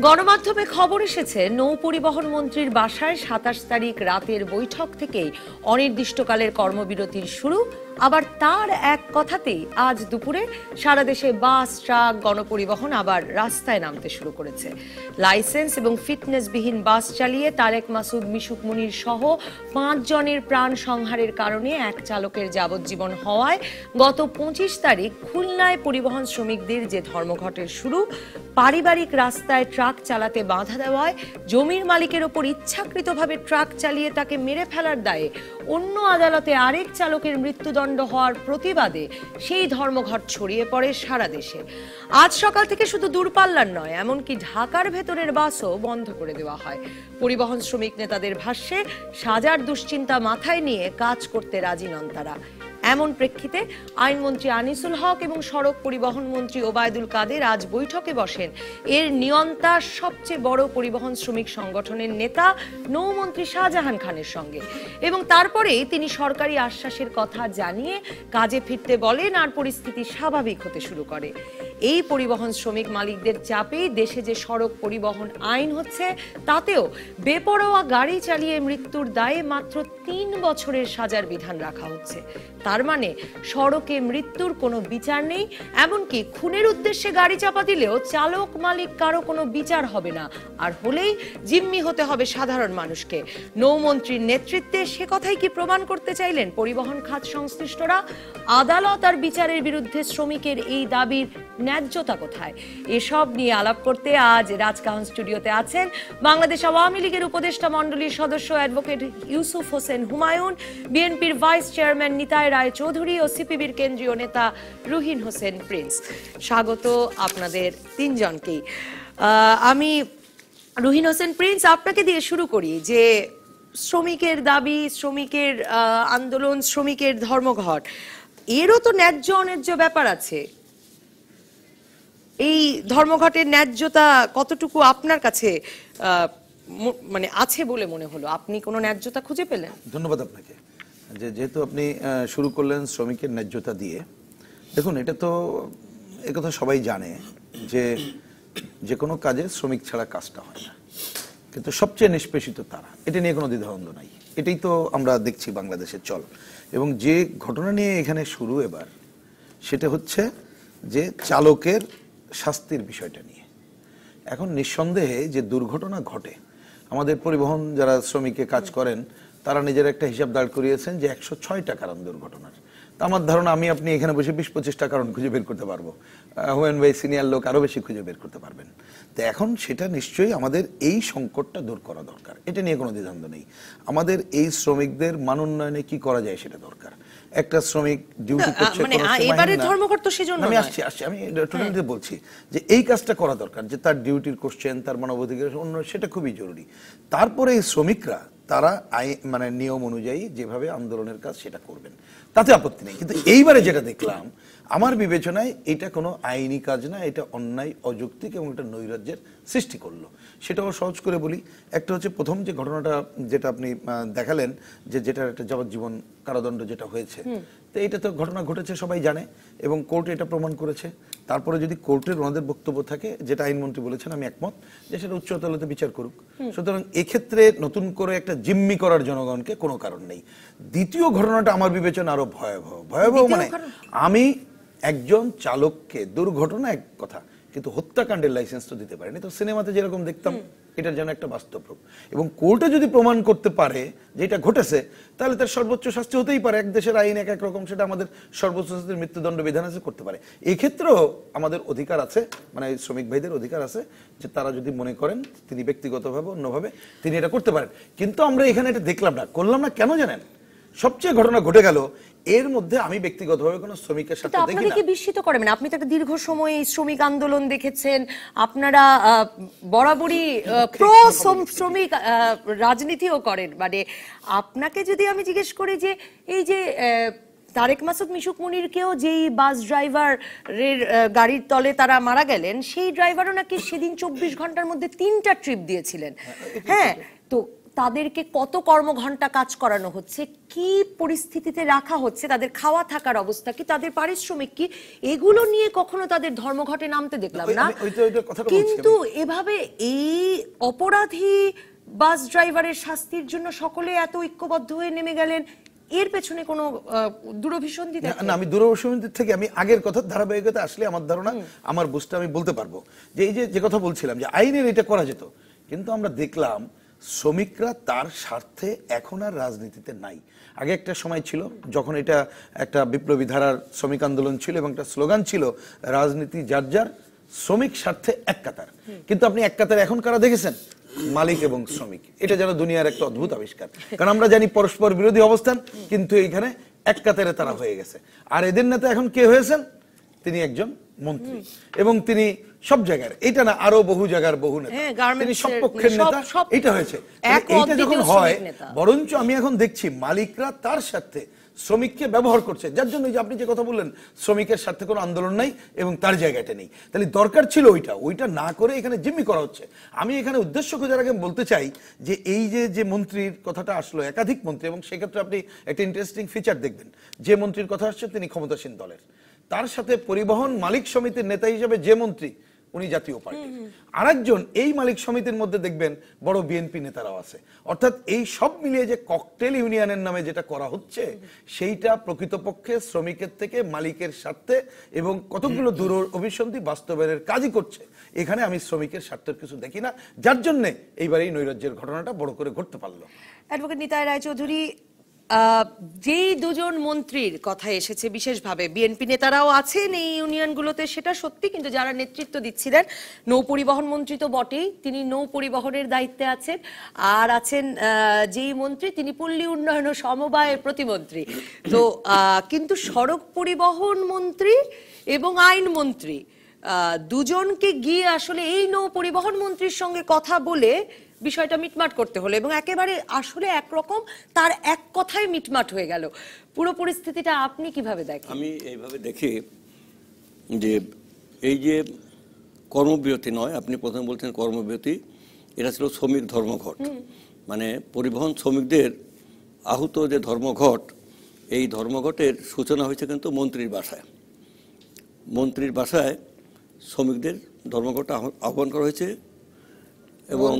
গণমাধ্যমে খবর এসেছে, নৌ পরিবহন মন্ত্রীর বাসায় ২৭ তারিখ রাতের বৈঠক থেকেই অনির্দিষ্টকালের কর্মবিরতির শুরু। আবার তার এক কথাতেই আজ দুপুরে সারা দেশে বাস, ট্রাক, গণপরিবহন আবার রাস্তায় নামতে শুরু করেছে। লাইসেন্স এবং ফিটনেসবিহীন বাস চালিয়ে তারেক মাসুদ, মিশুক মুনীর সহ ৫ জনের প্রাণ সংহারের কারণে এক চালকের যাবজ্জীবন হওয়ায় গত ২৫ তারিখ খুলনায় পরিবহন শ্রমিকদের যে ধর্মঘটের শুরু, পারিবারিক রাস্তায় ট্রাক চালাতে বাধা দেওয়ায় জমির মালিকের ওপর ইচ্ছাকৃতভাবে ট্রাক চালিয়ে তাকে মেরে ফেলার দায়ে অন্য আদালতে আরেক চালকের মৃত্যুদণ্ড হওয়ার প্রতিবাদে সেই ধর্মঘট ছড়িয়ে পড়ে সারা দেশে। আজ সকাল থেকে শুধু দূরপাল্লার নয়, এমনকি ঢাকার ভেতরের বাসও বন্ধ করে দেওয়া হয়। পরিবহন শ্রমিক নেতাদের ভাষ্যে সাজার দুশ্চিন্তা মাথায় নিয়ে কাজ করতে রাজি নন তারা। এমন প্রেক্ষিতে আইনমন্ত্রী আনিসুল হক এবং সড়ক পরিবহন মন্ত্রী ওবায়দুল কাদের আজ বৈঠকে বসেন এর নিয়ন্তা সবচেয়ে বড় পরিবহন শ্রমিক সংগঠনের নেতা নৌমন্ত্রী শাহজাহান খানের সঙ্গে, এবং তারপরেই তিনি সরকারি আশ্বাসের কথা জানিয়ে কাজে ফিরতে বলেন আর পরিস্থিতি স্বাভাবিক হতে শুরু করে। এই পরিবহন শ্রমিক মালিকদের চাপেই দেশে যে সড়ক পরিবহন আইন হচ্ছে, তাতেও বেপরোয়া গাড়ি চালিয়ে মৃত্যুর দায়ে মাত্র ৩ বছরের সাজার বিধান রাখা হচ্ছে। তার মানে সড়কে মৃত্যুর কোনো বিচার নেই, এমনকি খুনের উদ্দেশ্যে গাড়ি চাপা দিলেও চালক মালিক কারো কোনো বিচার হবে না, আর হলেই জিম্মি হতে হবে সাধারণ মানুষকে। নৌমন্ত্রীর নেতৃত্বে সে কথাই কি প্রমাণ করতে চাইলেন পরিবহন খাত সংশ্লিষ্টরা? আদালত আর বিচারের বিরুদ্ধে শ্রমিকের এই দাবির ন্যায্যতা কোথায়? এসব নিয়ে আলাপ করতে আজ রাজকাহন স্টুডিওতে আছেন বাংলাদেশ আওয়ামী লীগের উপদেষ্টা মণ্ডলীর সদস্য অ্যাডভোকেট ইউসুফ হোসেন হুমায়ুন, বিএনপির ভাইস চেয়ারম্যান নিতাই রায় চৌধুরী ও সিপিবির কেন্দ্রীয় নেতা রুহিন হোসেন প্রিন্স। স্বাগত আপনাদের তিনজনকেই। আমি রুহিন হোসেন প্রিন্স, আপনাকে দিয়ে শুরু করি যে শ্রমিকের দাবি, শ্রমিকের আন্দোলন, শ্রমিকের ধর্মঘট, এরও তো ন্যায্য অন্যায্য ব্যাপার আছে। এই ধর্মঘটের ন্যায্যতা কতটুকু আপনার কাছে মানে আছে বলে মনে হলো? আপনি কোনো ন্যায্যতা খুঁজে পেলেন? ধন্যবাদ আপনাকে। যেহেতু আপনি শুরু করলেন শ্রমিকের ন্যায্যতা দিয়ে, দেখুন এটা তো একথা সবাই জানে যে যে কোনো কাজে শ্রমিক ছাড়া কাজটা হয় না, কিন্তু সবচেয়ে নিষ্পেষিত তারা, এটা নিয়ে কোনো দ্বিধাদ্বন্দ্ব নাই। এটাই তো আমরা দেখছি বাংলাদেশের চল। এবং যে ঘটনা নিয়ে এখানে শুরু এবার, সেটা হচ্ছে যে চালকের শাস্তির বিষয়টা নিয়ে। এখন নিঃসন্দেহে যে দুর্ঘটনা ঘটে, আমাদের পরিবহন যারা শ্রমিকে কাজ করেন তারা নিজের একটা হিসাব দাঁড় করিয়েছেন যে 106টা কারণ দুর্ঘটনার। তা আমার ধারণা আমি আপনি এখানে বসে 20-25টা কারণ খুঁজে বের করতে পারবো। হুমায়ুন ভাই সিনিয়র লোক, আরো বেশি খুঁজে বের করতে পারবেন। তো এখন সেটা নিশ্চয়ই আমাদের এই সংকটটা দূর করা দরকার, এটা নিয়ে কোনো দ্বিধাদ্বন্দ্ব নেই। আমাদের এই শ্রমিকদের মান উন্নয়নে কি করা যায় সেটা দরকার। একটা শ্রমিক ডিউটি করছে, আমি আসছি আমি টোটালি বলছি যে এই কাজটা করা দরকার, যে তার ডিউটির কোশ্চেন, তার মানবাধিকার উন্নয়ন, সেটা খুবই জরুরি। তারপরে এই শ্রমিকরা তারা মানে নিয়ম অনুযায়ী যেভাবে আন্দোলনের কাজ সেটা করবেন, তাতে আপত্তি নেই। কিন্তু এইবারে যেটা দেখলাম, আমার বিবেচনায় এটা কোনো আইনি কাজ না, এটা অন্যায়, অযৌক্তিক এবং এটা নৈরাজ্যের সৃষ্টি করলো। সেটাও সহজ করে বলি। একটা হচ্ছে প্রথম যে ঘটনাটা যেটা আপনি দেখালেন, যে যেটার একটা যাবজ্জীবন কারাদণ্ড যেটা হয়েছে, তো এটা তো ঘটনা ঘটেছে সবাই জানে এবং কোর্টে এটা প্রমাণ করেছে। তারপরে যদি কোর্টের ওনাদের বক্তব্য থাকে, যেটা আইনমন্ত্রী বলেছেন, আমি একমত যে সেটা উচ্চ আদালতে বিচার করুক। সুতরাং এক্ষেত্রে নতুন করে একটা জিম্মি করার জনগণকে কোনো কারণ নেই। দ্বিতীয় ঘটনাটা আমার বিবেচনা আরো ভয়াবহ। মানে আমি একজন চালককে, দুর্ঘটনা এক কথা, কিন্তু হত্যাকাণ্ডের লাইসেন্স তো দিতে পারেনি। তো সিনেমাতে যেরকম দেখতাম, এটার যেন একটা বাস্তব রূপ। এবং কোর্টে যদি প্রমাণ করতে পারে যে এটা ঘটেছে, তাহলে তার সর্বোচ্চ শাস্তি হতেই পারে। এক দেশের আইন এক এক রকম, সেটা আমাদের সর্বোচ্চ শাস্তির মৃত্যুদণ্ড বিধান আছে, করতে পারে। এক্ষেত্রেও আমাদের অধিকার আছে, মানে শ্রমিক ভাইদের অধিকার আছে যে তারা যদি মনে করেন তিনি ব্যক্তিগতভাবে অন্যভাবে তিনি এটা করতে পারেন। কিন্তু আমরা এখানে এটা দেখলাম না, করলাম না। কেন জানেন? সবচেয়ে ঘটনা ঘটে গেল এর মধ্যে আমি ব্যক্তিগতভাবে কোনো শ্রমিকের সাথে দেখি না। আপনাকে বিস্মিত করে মানে আপনি তো একটা দীর্ঘ সময় শ্রমিক আন্দোলন দেখেছেন, আপনারা বরাবরই প্রো শ্রমিক রাজনীতিও করেন। মানে আপনাকে যদি আমি জিজ্ঞেস করি যে এই যে তারেক মাসুদ, মিশুক মুনীরকেও যেই বাস ড্রাইভারের গাড়ির তলে তারা মারা গেলেন, সেই ড্রাইভারও নাকি সেদিন 24 ঘন্টার মধ্যে 3টা ট্রিপ দিয়েছিলেন। হ্যাঁ, তো তাদেরকে কত কর্মঘণ্টা কাজ করানো হচ্ছে, কি পরিস্থিতিতে রাখা হচ্ছে, তাদের খাওয়া থাকার অবস্থা কি, তাদের পারিশ্রমিক কি, এগুলো নিয়ে কখনো তাদের ধর্মঘটে নামতে দেখলাম না। কিন্তু এভাবে এই অপরাধী বাস ড্রাইভারের শাস্তির জন্য সকলে এত ঐক্যবদ্ধ হয়ে নেমে গেলেন, এর পেছনে কোনো দূরভিসন্ধি না? আমি দূরভিসন্ধি থেকে আমি আগের কথা ধারাবাহিকতা আসলে আমার ধারণা, আমার বুঝটা আমি বলতে পারবো যে এই যে কথা বলছিলাম যে আইনের এটা করা যেত, কিন্তু আমরা দেখলাম শ্রমিকরা তার স্বার্থে এখন আর রাজনীতিতে নাই। আগে একটা সময় ছিল যখন এটা একটা বিপ্লবী ধারার শ্রমিক আন্দোলন ছিল এবং একটা স্লোগান ছিল রাজনীতি যার যার, শ্রমিক স্বার্থে এক কাতার। কিন্তু আপনি এক কাতার এখন কারা দেখেছেন? মালিক এবং শ্রমিক। এটা যেন দুনিয়ার একটা অদ্ভুত আবিষ্কার, কারণ আমরা জানি পরস্পর বিরোধী অবস্থান, কিন্তু এইখানে এক কাতারে তারা হয়ে গেছে। আর এদের নেতা এখন কে হয়েছেন? তিনি একজন মন্ত্রী, এবং তিনি সব জায়গার, এটা না আরো বহু জায়গার বহু নেতা, তিনি সব পক্ষের নেতা। এটা হয়েছে, এইটা যখন হয়, বরঞ্চ আমি এখন দেখছি মালিকরা তার সাথে শ্রমিককে ব্যবহার করছে, যার জন্য যে আপনি যে কথা বললেন শ্রমিকের স্বার্থে কোনো আন্দোলন নাই এবং তার জায়গাটা নেই, তাহলে দরকার ছিল ওইটা না করে এখানে জিম্মি করা হচ্ছে। আমি এখানে উদ্দেশ্য খোঁজার আগে বলতে চাই যে এই যে মন্ত্রীর কথাটা আসলো, একাধিক মন্ত্রী, এবং সেক্ষেত্রে আপনি একটা ইন্টারেস্টিং ফিচার দেখবেন, যে মন্ত্রীর কথা আসছে তিনি ক্ষমতাসীন দলের, তার সাথে পরিবহন মালিক সমিতির নেতা হিসেবে যে মন্ত্রী উনি জাতীয় পার্টি, আরেকজন এই মালিক সমিতির মধ্যে দেখবেন বড় বিএনপি নেতারাও আছে। অর্থাৎ এই সব মিলিয়ে যে ককটেল ইউনিয়নের নামে যেটা করা হচ্ছে, সেইটা প্রকৃতপক্ষে শ্রমিকের থেকে মালিকের স্বার্থে এবং কতগুলো দূর অভিসন্ধি বাস্তবায়নের কাজই করছে। এখানে আমি শ্রমিকের স্বার্থের কিছু দেখি না, যার জন্য এইবার এই নৈরাজ্যের ঘটনাটা বড় করে ঘটতে পারলো। অ্যাডভোকেট নিতাই রায়চৌধুরী, যেই দুজন মন্ত্রীর কথা এসেছে বিশেষভাবে, বিএনপি নেতারাও আছেন এই ইউনিয়নগুলোতে, সেটা সত্যি, কিন্তু যারা নেতৃত্ব দিচ্ছিলেন, নৌ পরিবহন মন্ত্রী তো বটেই, তিনি নৌ পরিবহনের দায়িত্বে আছেন, আর আছেন যেই মন্ত্রী তিনি পল্লী উন্নয়ন ও সমবায়ের প্রতিমন্ত্রী। তো কিন্তু সড়ক পরিবহন মন্ত্রী এবং আইন মন্ত্রী দুজনকে গিয়ে আসলে এই নৌ পরিবহন মন্ত্রীর সঙ্গে কথা বলে বিষয়টা মিটমাট করতে হলো, এবং একেবারে আসলে একরকম তার এক কথায় মিটমাট হয়ে গেল। পুরো পরিস্থিতিটা আপনি কিভাবে দেখেন? আমি এইভাবে দেখি যে এই যে কর্মবিরতি নয়, আপনি প্রথমে বলছেন কর্মবিরতি, এটা ছিল শ্রমিক ধর্মঘট, মানে পরিবহন শ্রমিকদের আহত যে ধর্মঘট, এই ধর্মঘটের সূচনা হয়েছে কিন্তু মন্ত্রীর বাসায়। মন্ত্রীর বাসায় শ্রমিকদের ধর্মঘট আহ্বান করা হয়েছে, এবং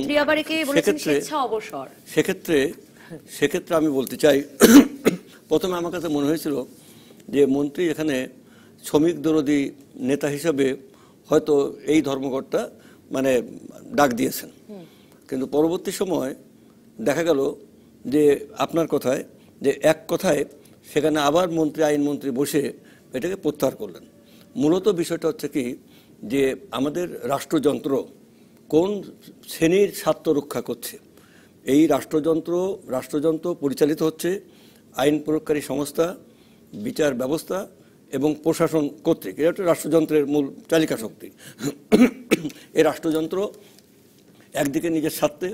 সেক্ষেত্রে আমি বলতে চাই, প্রথমে আমার কাছে মনে হয়েছিল যে মন্ত্রী এখানে শ্রমিক বিরোধী নেতা হিসেবে হয়তো এই ধর্মঘটটা মানে ডাক দিয়েছেন, কিন্তু পরবর্তী সময় দেখা গেল যে আপনার কথায় যে এক কথায় সেখানে আবার মন্ত্রী, আইনমন্ত্রী বসে এটাকে প্রত্যাহার করলেন। মূলত বিষয়টা হচ্ছে কি, যে আমাদের রাষ্ট্রযন্ত্র কোন শ্রেণীর স্বার্থ রক্ষা করছে? এই রাষ্ট্রযন্ত্র পরিচালিত হচ্ছে আইন প্রয়োগকারী সংস্থা, বিচার ব্যবস্থা এবং প্রশাসন কর্তৃক। এটা হচ্ছে রাষ্ট্রযন্ত্রের মূল চালিকা শক্তি। এই রাষ্ট্রযন্ত্র একদিকে নিজের স্বার্থে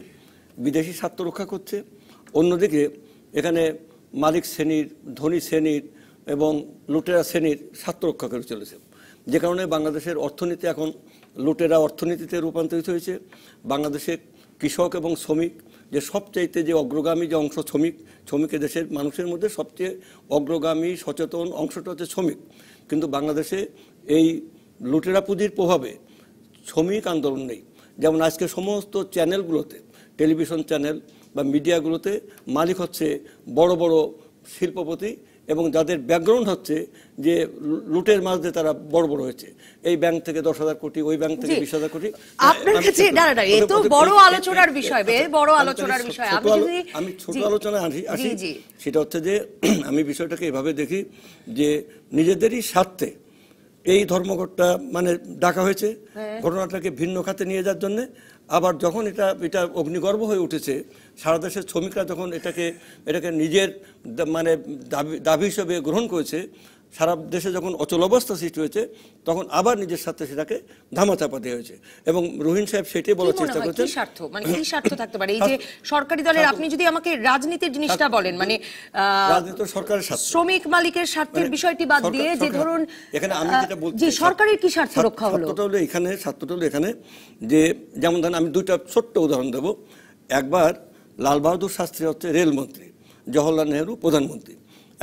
বিদেশি স্বার্থ রক্ষা করছে, অন্যদিকে এখানে মালিক শ্রেণীর, ধনী শ্রেণীর এবং লুটেরা শ্রেণীর স্বার্থ রক্ষা করে চলেছে, যে কারণে বাংলাদেশের অর্থনীতি এখন লুটেরা অর্থনীতিতে রূপান্তরিত হয়েছে। বাংলাদেশে কৃষক এবং শ্রমিক যে সবচাইতে যে অগ্রগামী যে অংশ, শ্রমিকের দেশের মানুষের মধ্যে সবচেয়ে অগ্রগামী সচেতন অংশটা হচ্ছে শ্রমিক, কিন্তু বাংলাদেশে এই লুটেরা পুঁজির প্রভাবে শ্রমিক আন্দোলন নেই। যেমন আজকে সমস্ত চ্যানেলগুলোতে, টেলিভিশন চ্যানেল বা মিডিয়াগুলোতে মালিক হচ্ছে বড় বড় শিল্পপতি, এবং যাদের ব্যাকগ্রাউন্ড হচ্ছে যে লুটের মাঝে তারা বড় বড় হয়েছে, এই ব্যাংক থেকে 10,000 কোটি, ওই ব্যাংক থেকে 20,000 কোটি। আপনার কাছে এ তো বড় আলোচনার বিষয়, বড় আলোচনার বিষয়। আমি ছোট আলোচনায় আসি, সেটা হচ্ছে যে আমি বিষয়টাকে এভাবে দেখি যে নিজেদেরই স্বার্থে এই ধর্মঘটটা মানে ডাকা হয়েছে ঘটনাটাকে ভিন্ন খাতে নিয়ে যাওয়ার জন্য। আবার যখন এটা অগ্নিগর্ভ হয়ে উঠেছে, সারা দেশের শ্রমিকরা যখন এটাকে নিজের মানে দাবি হিসেবে গ্রহণ করেছে, সারা দেশে যখন অচল অবস্থা সৃষ্টি হয়েছে, তখন আবার নিজের সাথে সেটাকে ধামাচাপা দেওয়া হয়েছে। এবং রহিন সাহেব সেটাই বলার চেষ্টা করেছেন, কি স্বার্থ থাকতে পারে এই যে সরকারি দলের? আপনি যদি আমাকে রাজনীতির জিনিসটা বলেন, মানে রাজনীতি সরকারের স্বার্থ, শ্রমিক মালিকের স্বার্থের বিষয়টি বাদ দিয়ে, যে ধরুন এখানে আমি যেটা বলছি, যে সরকারের কি স্বার্থ রক্ষা হলো? স্বার্থটা হলো এখানে যে, যেমন ধরেন আমি দুইটা ছোট্ট উদাহরণ দেব। একবার লাল বাহাদুর শাস্ত্রী হচ্ছে রেলমন্ত্রী, জওহরলাল নেহরু প্রধানমন্ত্রী।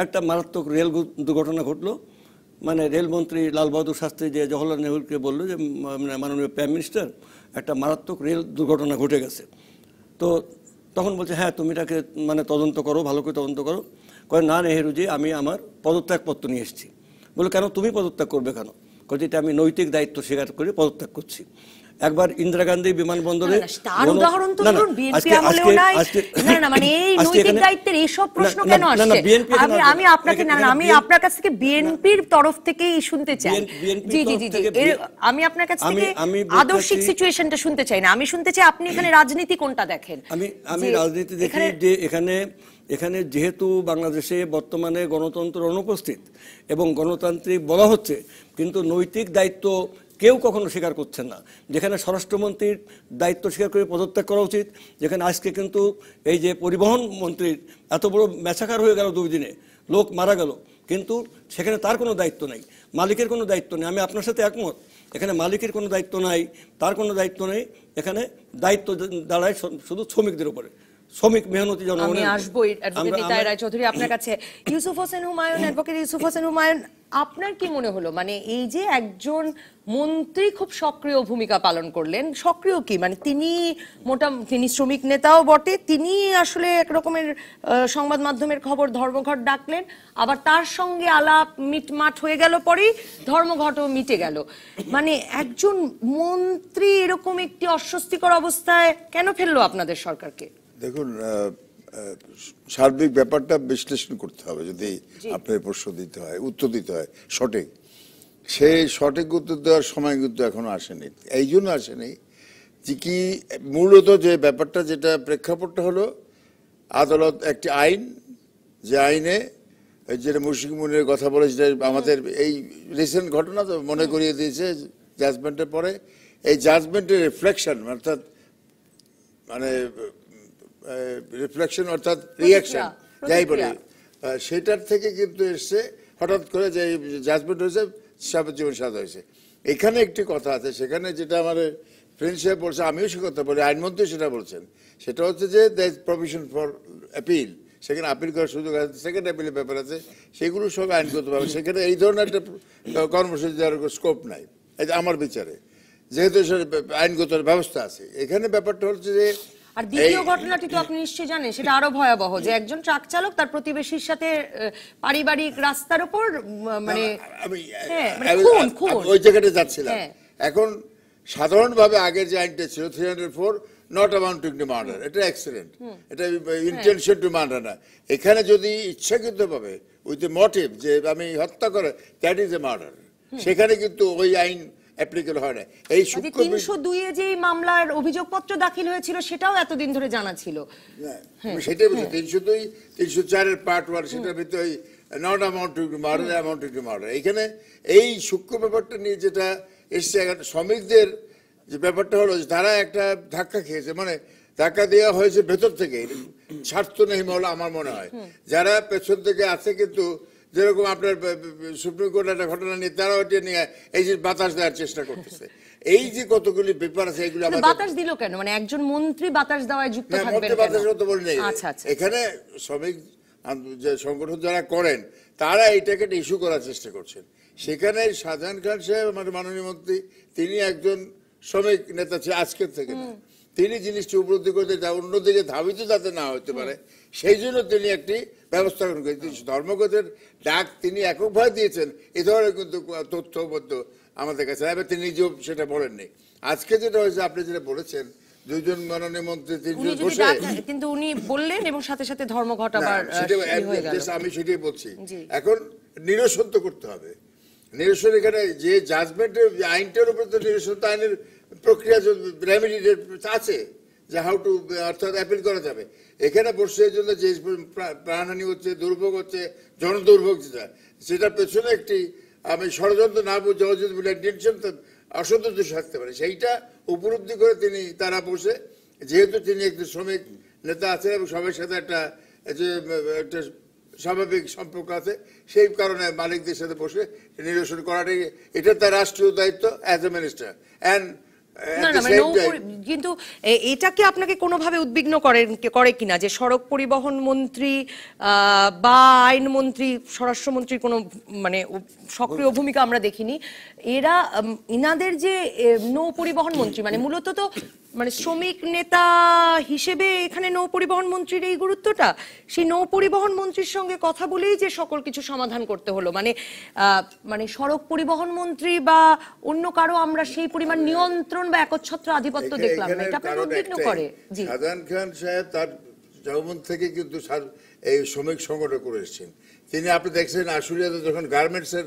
একটা মারাত্মক রেল দুর্ঘটনা ঘটলো, মানে রেলমন্ত্রী লাল বাহাদুর শাস্ত্রী যে জওহরলাল নেহরুকে বললো যে মাননীয় প্রাইম মিনিস্টার একটা মারাত্মক রেল দুর্ঘটনা ঘটে গেছে। তো তখন বলছে হ্যাঁ তুমি এটাকে মানে তদন্ত করো, ভালো করে তদন্ত করো। কয় না নেহরুজি, আমি আমার পদত্যাগপত্র নিয়ে এসেছি। বলে কেন তুমি পদত্যাগ করবে কেন? কয় এটা আমি নৈতিক দায়িত্ব স্বীকার করে পদত্যাগ করছি। একবার ইন্দিরা গান্ধী বিমানবন্দরে তার উদাহরণ তো ধরুন বিএনপি আমলেও নাই, না না মানে এই নৈতিক দায়িত্বের এইসব প্রশ্ন কেন আসছে? আমি আপনাকে না আমি আপনার কাছ থেকে বিএনপির তরফ থেকেই শুনতে চাই। জি জি জি জি আমি আপনার কাছ থেকে আদর্শিক সিচুয়েশনটা শুনতে চাই না, আমি শুনতে চাই আপনি এখানে রাজনীতি কোনটা দেখেন। আমি রাজনীতি দেখি যে এখানে যেহেতু বাংলাদেশে বর্তমানে গণতন্ত্র অনুপস্থিত এবং গণতান্ত্রিক বলা হচ্ছে, কিন্তু নৈতিক দায়িত্ব কেউ কখনো স্বীকার করছেন না। যেখানে স্বরাষ্ট্রমন্ত্রীর দায়িত্ব স্বীকার করে পদত্যাগ করা উচিত, যেখানে আজকে কিন্তু এই যে পরিবহন মন্ত্রীর এত বড় ম্যাসাকার হয়ে গেল, 2 দিনে লোক মারা গেল, কিন্তু সেখানে তার কোনো দায়িত্ব নেই, মালিকের কোনো দায়িত্ব নেই। আমি আপনার সাথে একমত, এখানে মালিকের কোনো দায়িত্ব নাই, তার কোনো দায়িত্ব নেই। এখানে দায়িত্ব দাঁড়ায় শুধু শ্রমিকদের উপরে, শ্রমিক মেহনতি জনগণের। আমি আসবো অ্যাডভোকেট নিতাই রায়চৌধুরী আপনার কাছে। ইউসুফ হোসেন হুমায়ুন, অ্যাডভোকেট ইউসুফ হোসেন হুমায়ুন, আপনার কি মনে হলো মানে এই যে একজন মন্ত্রী খুব সক্রিয় ভূমিকা পালন করলেন, সক্রিয় কি মানে তিনি শ্রমিক নেতাও বটে, তিনি আসলে এক রকমের সংবাদ মাধ্যমের খবর ধর্মঘট ডাকলেন, আবার তার সঙ্গে আলাপ মিটমাট হয়ে গেল, পরেই ধর্মঘটও মিটে গেল। মানে একজন মন্ত্রী এরকম একটি অস্বস্তিকর অবস্থায় কেন ফেললো আপনাদের সরকারকে? দেখুন, সার্বিক ব্যাপারটা বিশ্লেষণ করতে হবে। যদি আপনার প্রশ্ন দিতে হয়, উত্তর দিতে হয় সঠিক, সেই সঠিক উত্তর দেওয়ার সময় কিন্তু এখনো আসেনি। এই জন্য আসেনি যে কি মূলত যে ব্যাপারটা, যেটা প্রেক্ষাপটটা হলো আদালত একটি আইন, যে আইনে যেটা মুশফিক মুনিরের কথা বলে, যেটা আমাদের এই রিসেন্ট ঘটনা তো মনে করিয়ে দিয়েছে জাজমেন্টের পরে, এই জাজমেন্টের রিফ্লেকশন অর্থাৎ মানে রিফ্লেকশন অর্থাৎ রিয়াকশন যাই বলে, সেটার থেকে কিন্তু এসছে হঠাৎ করে যে জাজমেন্ট হয়েছে, যাবজ্জীবন সাজা হয়েছে। এখানে একটি কথা আছে, সেখানে যেটা আমার ফ্রেন্ড সাহেব বলছে, আমিও সে কথা বলি, আইনমন্ত্রী সেটা বলছেন, সেটা হচ্ছে যে দ্যার প্রভিশন ফর অ্যাপিল, সেখানে আপিল করার সুযোগ আছে, সেকেন্ড অ্যাপিলের ব্যাপার আছে, সেগুলো সব আইনগতভাবে সেখানে এই ধরনের একটা কর্মসূচি দেওয়ার স্কোপ নাই আমার বিচারে, যেহেতু আইনগত ব্যবস্থা আছে। এখানে ব্যাপারটা হচ্ছে যে, আর দ্বিতীয় ঘটনাটি তো আপনি নিশ্চয়ই জানেন, সেটা আরো ভয়াবহ, যে একজন ট্রাক চালক তার প্রতিবেশীর সাথে পারিবারিক রাস্তার উপর মানে ওই জায়গাটা যাচ্ছিলাম। এখন সাধারণভাবে আগের যে আইনটা ছিল 304 নট অ্যামাউন্টিং টু মার্ডার, এটা অ্যাক্সিডেন্ট, এটা ইন্টেনশন টু মার্ডার না। এখানে যদি ইচ্ছাকৃতভাবে উইথ এ মোটিভ যে আমি হত্যা করে, দ্যাট ইজ এ মার্ডার, সেখানে কিন্তু ওই আইন অ্যাপ্লিকেবল হয় না। এই 302 এ যে মামলার অভিযোগপত্র দাখিল হয়েছিল সেটাও এতদিন ধরে জানা ছিল। সেটাই বলছি, 302, 304 এর পার্ট 1, সেটার ভিতরে not amounting to murder, amounting to murder. এখানে এই সূক্ষ্ম ব্যাপারটা নিয়ে যেটা এসছে, শ্রমিকদের যে ব্যাপারটা হলো তারা একটা ধাক্কা খেয়েছে, মানে ধাক্কা দেওয়া হয়েছে ভেতর থেকে, স্বার্থ নেই বলে আমার মনে হয়। যারা পেছন থেকে আছে, কিন্তু যেরকম আপনার সুপ্রিম কোর্টের একটা ঘটনা নিয়ে তারা ওটা নিয়ে এই যে বাতাস দেওয়ার চেষ্টা করতেছে, এই যে কতগুলি ব্যাপার আছে, এগুলো বাতাস দিল কেন? মানে একজন মন্ত্রী বাতাস দেওয়ায় যুক্ত থাকবেন কেন? বাতাস তো বলি নাই। এখানে শ্রমিক যে সংগঠন যারা করেন, তারা এইটাকে ইস্যু করার চেষ্টা করছেন। সেখানে শাহজাহান খান সাহেব, আমাদের মাননীয় মন্ত্রী, তিনি একজন শ্রমিক নেতা ছিলেন আজকের থেকে না, তিনি জিনিসটি উপলব্ধি করতে অন্যদিকে ধাবিত যাতে না হতে পারে, সেই জন্য তিনি একটি ব্যবস্থা গ্রহণ করেন। ধর্মঘটের ডাক তিনি এককভাবে দিয়েছেন, এ ধরনের কিন্তু তথ্যবদ্ধ আমাদের কাছে, তিনি নিজেও সেটা বলেননি। আজকে যেটা হয়েছে, আপনি যেটা বলেছেন, 2 জন মাননীয় মন্ত্রী 3 জন বসে, কিন্তু উনি বললেন এবং সাথে সাথে ধর্মঘট আবার হয়ে গেল। আমি সেটাই বলছি, এখন নিরসন তো করতে হবে। নিরসন এখানে যে জাজমেন্টের আইনটার উপর তো নিরসন আইনের প্রক্রিয়া রেমেডি আছে, যে হাউ টু অর্থাৎ অ্যাপিল করা যাবে। এখানে বসে এই জন্য যে প্রাণহানি হচ্ছে, দুর্ভোগ হচ্ছে, জনদুর্ভোগ যেটা, সেটার পেছনে একটি আমি ষড়যন্ত্র না বুঝে ইন্টেনশন অসন্তোষ থাকতে পারে, সেইটা উপলব্ধি করে তারা বসে, যেহেতু তিনি একজন শ্রমিক নেতা আছেন এবং সবার সাথে একটা স্বাভাবিক সম্পর্ক আছে, সেই কারণে মালিকদের সাথে বসে নিরসন করাটাই এটা তার রাষ্ট্রীয় দায়িত্ব অ্যাজ এ মিনিস্টার। অ্যান্ড না না মানে কিন্তু এটা কি আপনাকে কোনোভাবে উদ্বিগ্ন করে কিনা যে সড়ক পরিবহন মন্ত্রী বা আইনমন্ত্রী স্বরাষ্ট্রমন্ত্রীর কোনো মানে সক্রিয় ভূমিকা আমরা দেখিনি, এরা ইনাদের যে নৌ পরিবহন মন্ত্রী মানে মূলত তো মানে শ্রমিক নেতা হিসেবে এখানে নৌ পরিবহন মন্ত্রীর এই গুরুত্বটা, সেই নৌ পরিবহন মন্ত্রীর সঙ্গে কথা বলেই যে সকল কিছু সমাধান করতে হলো, মানে মানে সড়ক পরিবহন মন্ত্রী বা অন্য কারো আমরা সেই পরিমাণ নিয়ন্ত্রণ বা একচ্ছত্র আধিপত্য দেখলাম না, এটা আপনাকে উদ্বিগ্ন করে? জি, শাহজাহান খান সাহেব তার জন্ম থেকে কিন্তু এই শ্রমিক সংগঠন করে এসেছেন। তিনি আপনি দেখছেন আশুলিয়াতে যখন গার্মেন্টস এর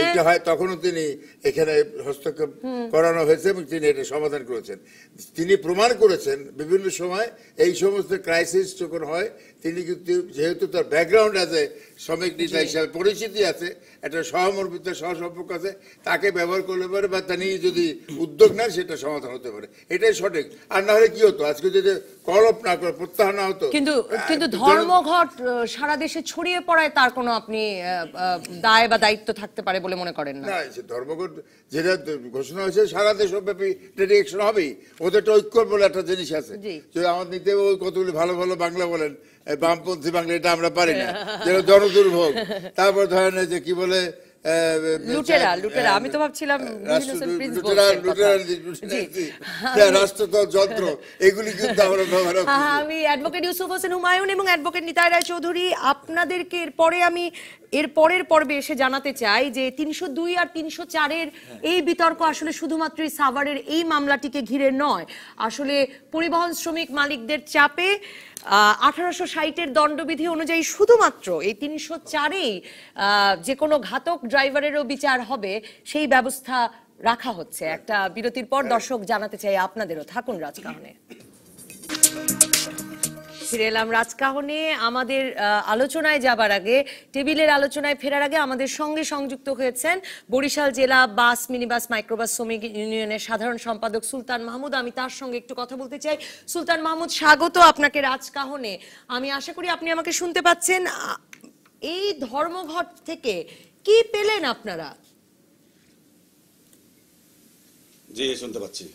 এটা হয় তখনও তিনি এখানে হস্তক্ষেপ করানো হয়েছে এবং তিনি এটা সমাধান করেছেন। তিনি প্রমাণ করেছেন বিভিন্ন সময় এই সমস্ত ক্রাইসিস যখন হয় তিনি কিন্তু যেহেতু তার ব্যাকগ্রাউন্ড আছে শ্রমিক নেতা হিসাবে পরিচিতি আছে, একটা সহমর্মিতা সহসম্পর্ক আছে, তাকে ব্যবহার করলে পারে বা তিনি যদি উদ্যোগ নেন সেটা সমাধান হতে পারে, এটাই সঠিক। আর না হলে কি হতো, আজকে যদি কল আপ না করে প্রত্যাহার না হতো। কিন্তু ধর্মঘট সারা দেশে ছড়িয়ে পড়ায় তার কোনো আপনি দায় বা দায়িত্ব থাকতে পারে বলে মনে করেন না? না, ধর্মঘট যেটা ঘোষণা হয়েছে সারা দেশব্যাপী ডিরেকশন হবেই, ওদের একটা ঐক্য বলে একটা জিনিস আছে। যে আমার নিতে কতগুলি ভালো ভালো বাংলা বলেন, বামপন্থী বাংলা এটা আমরা পারি না, যেটা জনদুর্ভোগ। তারপর ধরেন যে কি বলে লুটেরা, আমি তো ভাবছিলাম রাষ্ট্রদল যন্ত্র, এগুলি কিন্তু আমরা ব্যবহার করি। আমি অ্যাডভোকেট ইউসুফ হোসেন হুমায়ুন এবং অ্যাডভোকেট নিতাই রায় চৌধুরী, আপনাদেরকে এরপরে আমি এর পরের পর্বে এসে জানাতে চাই যে 302 আর 304-এর এই বিতর্ক আসলে শুধুমাত্র সাভারের এই মামলাটিকে ঘিরে নয়, আসলে পরিবহন শ্রমিক মালিকদের চাপে 1860-এর দণ্ডবিধি অনুযায়ী শুধুমাত্র এই 304-এই যে কোনো ঘাতক ড্রাইভারেরও বিচার হবে সেই ব্যবস্থা রাখা হচ্ছে। একটা বিরতির পর দর্শক জানাতে চাই আপনাদেরও, থাকুন রাজকাহনে। ফিরে এলাম রাজকাহনে। আমাদের আলোচনায় যাবার আগে, টেবিলের আলোচনায় ফেরার আগে আমাদের সঙ্গে সংযুক্ত হয়েছেন বরিশাল জেলা বাস মিনিবাস মাইক্রোবাস শ্রমিক ইউনিয়নের সাধারণ সম্পাদক সুলতান মাহমুদ। আমি তার সঙ্গে একটু কথা বলতে চাই। সুলতান মাহমুদ, স্বাগত আপনাকে রাজকাহনে। আমি আশা করি আপনি আমাকে শুনতে পাচ্ছেন। এই ধর্মঘট থেকে কি পেলেন আপনারা? জি, শুনতে পাচ্ছি।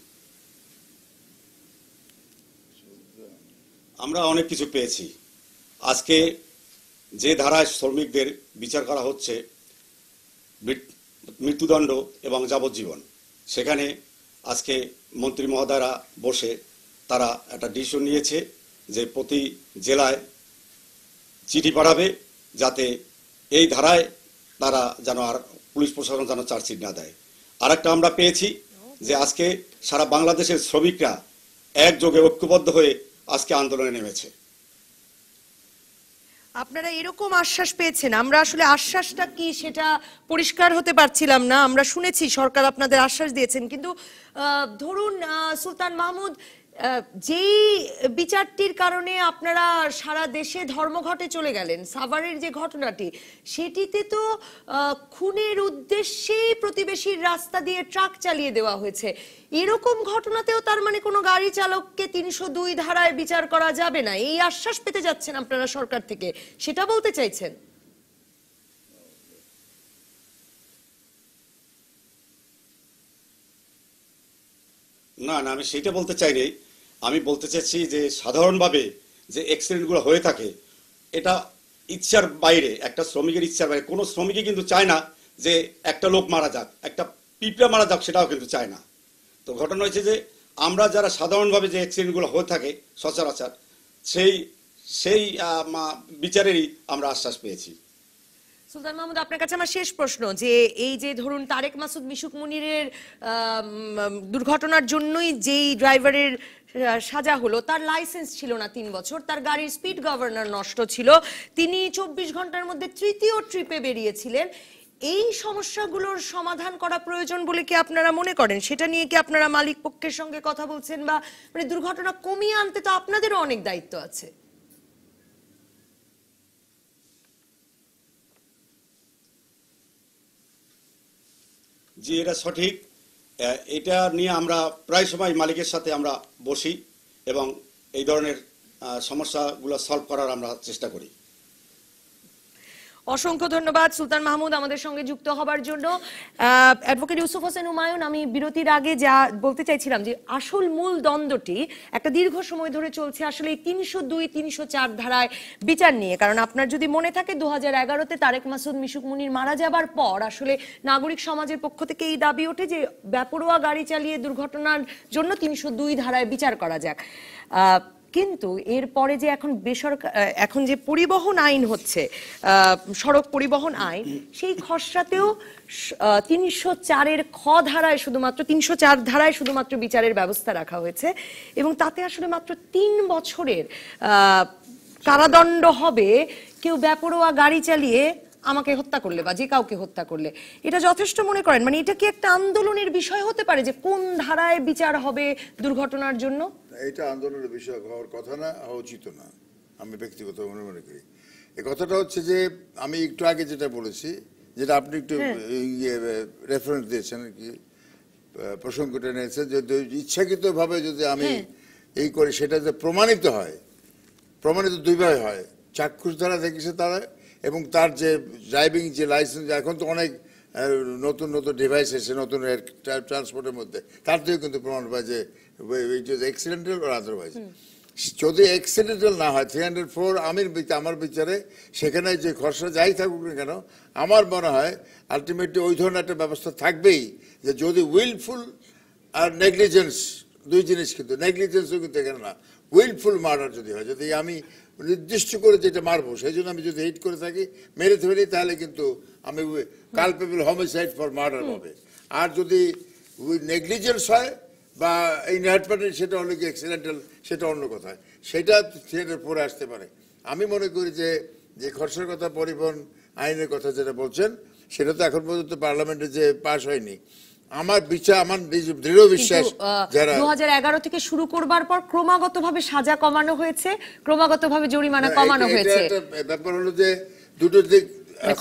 আমরা অনেক কিছু পেয়েছি। আজকে যে ধারায় শ্রমিকদের বিচার করা হচ্ছে, মৃত্যুদণ্ড এবং যাবজ্জীবন, সেখানে আজকে মন্ত্রী মহোদয়রা বসে তারা একটা ডিসিশন নিয়েছে যে প্রতি জেলায় চিঠি পাঠাবে যাতে এই ধারায় তারা যেন আর পুলিশ প্রশাসন যেন চার্জশিট না দেয়। আর একটা আমরা পেয়েছি যে আজকে সারা বাংলাদেশের শ্রমিকরা একযোগে ঐক্যবদ্ধ হয়ে আজকে আন্দোলনে নেমেছে। আপনারা এরকম আশ্বাস পেয়েছেন, আমরা আসলে আশ্বাসটা কি সেটা পরিষ্কার হতে পারছিলাম না। আমরা শুনেছি সরকার আপনাদের আশ্বাস দিয়েছেন, কিন্তু ধরুন সুলতান মাহমুদ, যেই বিচারটির কারণে আপনারা সারা দেশে ধর্মঘটে চলে গেলেন, সাভারের যে ঘটনাটি, সেটিতে তো খুনের উদ্দেশ্যেই প্রতিবেশীর রাস্তা দিয়ে ট্রাক চালিয়ে দেওয়া হয়েছে। এরকম ঘটনাতেও তার মানে কোনো গাড়ি চালককে 302 ধারায় বিচার করা যাবে না, এই আশ্বাস পেতে যাচ্ছেন আপনারা সরকার থেকে, সেটা বলতে চাইছেন? না না, আমি সেইটা বলতে চাইনি। আমি বলতে চাচ্ছি যে সাধারণভাবে যে অ্যাক্সিডেন্টগুলো হয়ে থাকে, এটা ইচ্ছার বাইরে, একটা শ্রমিকের ইচ্ছার বাইরে। কোনো শ্রমিকই কিন্তু চায় না যে একটা লোক মারা যাক, একটা পিঁপড়া মারা যাক, সেটাও কিন্তু চায় না। তো ঘটনা হয়েছে যে আমরা যারা সাধারণভাবে যে অ্যাক্সিডেন্টগুলো হয়ে থাকে সচরাচর, সেই বিচারেরই আমরা আশ্বাস পেয়েছি। সুলতান মাহমুদ, আপনার কাছে আমার শেষ প্রশ্ন, যে এই যে ধরুন তারেক মাসুদ মিশুক মুনিরের দুর্ঘটনার জন্যই যেই ড্রাইভারের সাজা হলো, তার লাইসেন্স ছিল না 3 বছর, তার গাড়ির স্পিড গভর্নর নষ্ট ছিল, তিনি 24 ঘন্টার মধ্যে তৃতীয় ট্রিপে বেরিয়েছিলেন। এই সমস্যাগুলোর সমাধান করা প্রয়োজন বলে কি আপনারা মনে করেন? সেটা নিয়ে কি আপনারা মালিক পক্ষের সঙ্গে কথা বলছেন? বা মানে দুর্ঘটনা কমিয়ে আনতে তো আপনাদেরও অনেক দায়িত্ব আছে। জি, এটা সঠিক। এটা নিয়ে আমরা প্রায় সময় মালিকের সাথে আমরা বসি এবং এই ধরনের সমস্যাগুলো সলভ করার আমরা চেষ্টা করি। অসংখ্য ধন্যবাদ সুলতান মাহমুদ আমাদের সঙ্গে যুক্ত হবার জন্য। অ্যাডভোকেট ইউসুফ হোসেন হুমায়ুন, আমি বিরতির আগে যা বলতে চাইছিলাম যে আসল মূল দ্বন্দ্বটি একটা দীর্ঘ সময় ধরে চলছে আসলে এই 302, 304 ধারায় বিচার নিয়ে। কারণ আপনার যদি মনে থাকে 2011-তে তারেক মাসুদ মিশুক মুনির মারা যাবার পর আসলে নাগরিক সমাজের পক্ষ থেকে এই দাবি ওঠে যে বেপরোয়া গাড়ি চালিয়ে দুর্ঘটনার জন্য 302 ধারায় বিচার করা যাক। কিন্তু এরপরে যে এখন যে পরিবহন আইন হচ্ছে, সড়ক পরিবহন আইন, সেই খসড়াতেও 304-এর খ ধারায় শুধুমাত্র 304 ধারায় শুধুমাত্র বিচারের ব্যবস্থা রাখা হয়েছে এবং তাতে আসলে মাত্র 3 বছরের কারাদণ্ড হবে কেউ বেপরোয়া গাড়ি চালিয়ে আমাকে হত্যা করলে বা যে কাউকে হত্যা করলে। এটা যথেষ্ট মনে করেন? মানে এটা কি একটা আন্দোলনের বিষয় হতে পারে যে কোন ধারায় বিচার হবে দুর্ঘটনার জন্য? এটা আন্দোলনের বিষয় হওয়ার কথা না, হওয়া উচিত না, আমি ব্যক্তিগত মনে করি। এই কথাটা হচ্ছে যে আমি একটু আগে যেটা বলেছি, যেটা আপনি একটু রেফারেন্স দিয়েছেন আর কি, প্রসঙ্গটা নিয়েছেন, যদি ইচ্ছাকৃতভাবে যদি আমি এই করি সেটা যে প্রমাণিত হয়, প্রমাণিত দুইভাবে হয়, চাক্ষুষ দ্বারা দেখেছে তারা এবং তার যে ড্রাইভিং যে লাইসেন্স, এখন তো অনেক নতুন নতুন ডিভাইস এসে নতুন ট্রান্সপোর্টের মধ্যে, তার থেকেও কিন্তু প্রমাণ পায় যে it is accidental or otherwise. যদি অ্যাক্সিডেন্টাল না হয় 304 আমার বিচারে সেখানে যে খরচা যাই থাকুক না কেন, আমার মনে হয় আলটিমেটলি ওই ধরনের একটা ব্যবস্থা থাকবেই যে যদি উইলফুল আর নেগলিজেন্স, দুই জিনিস, কিন্তু নেগলিজেন্সও কিন্তু এখানে না, উইলফুল মার্ডার যদি হয়, যদি আমি নির্দিষ্ট করে যেটা মারবো সেই জন্য আমি যদি হিট করে থাকি, মেরে ফেলি, তাহলে কিন্তু আমি কালপেবল হোমিসাইড ফর মার্ডার হবে। আর যদি নেগলিজেন্স হয় বা ইনহ্যাটমেন্ট, সেটা হলো কি অ্যাক্সিডেন্টাল, সেটা অন্য কথা, সেটা থিয়েটার পরে আসতে পারে। আমি মনে করি যে খরচার কথা, পরিবহন আইনের কথা যেটা বলছেন, সেটা তো এখন পর্যন্ত পার্লামেন্টে যে পাস হয়নি। আমার বিচার, আমার দৃঢ় বিশ্বাস, যারা 2011 থেকে শুরু করবার পর ক্রমাগতভাবে সাজা কমানো হয়েছে, ক্রমাগতভাবে জরিমানা কমানো হয়েছে। ব্যাপার হলো যে দুটো দিক,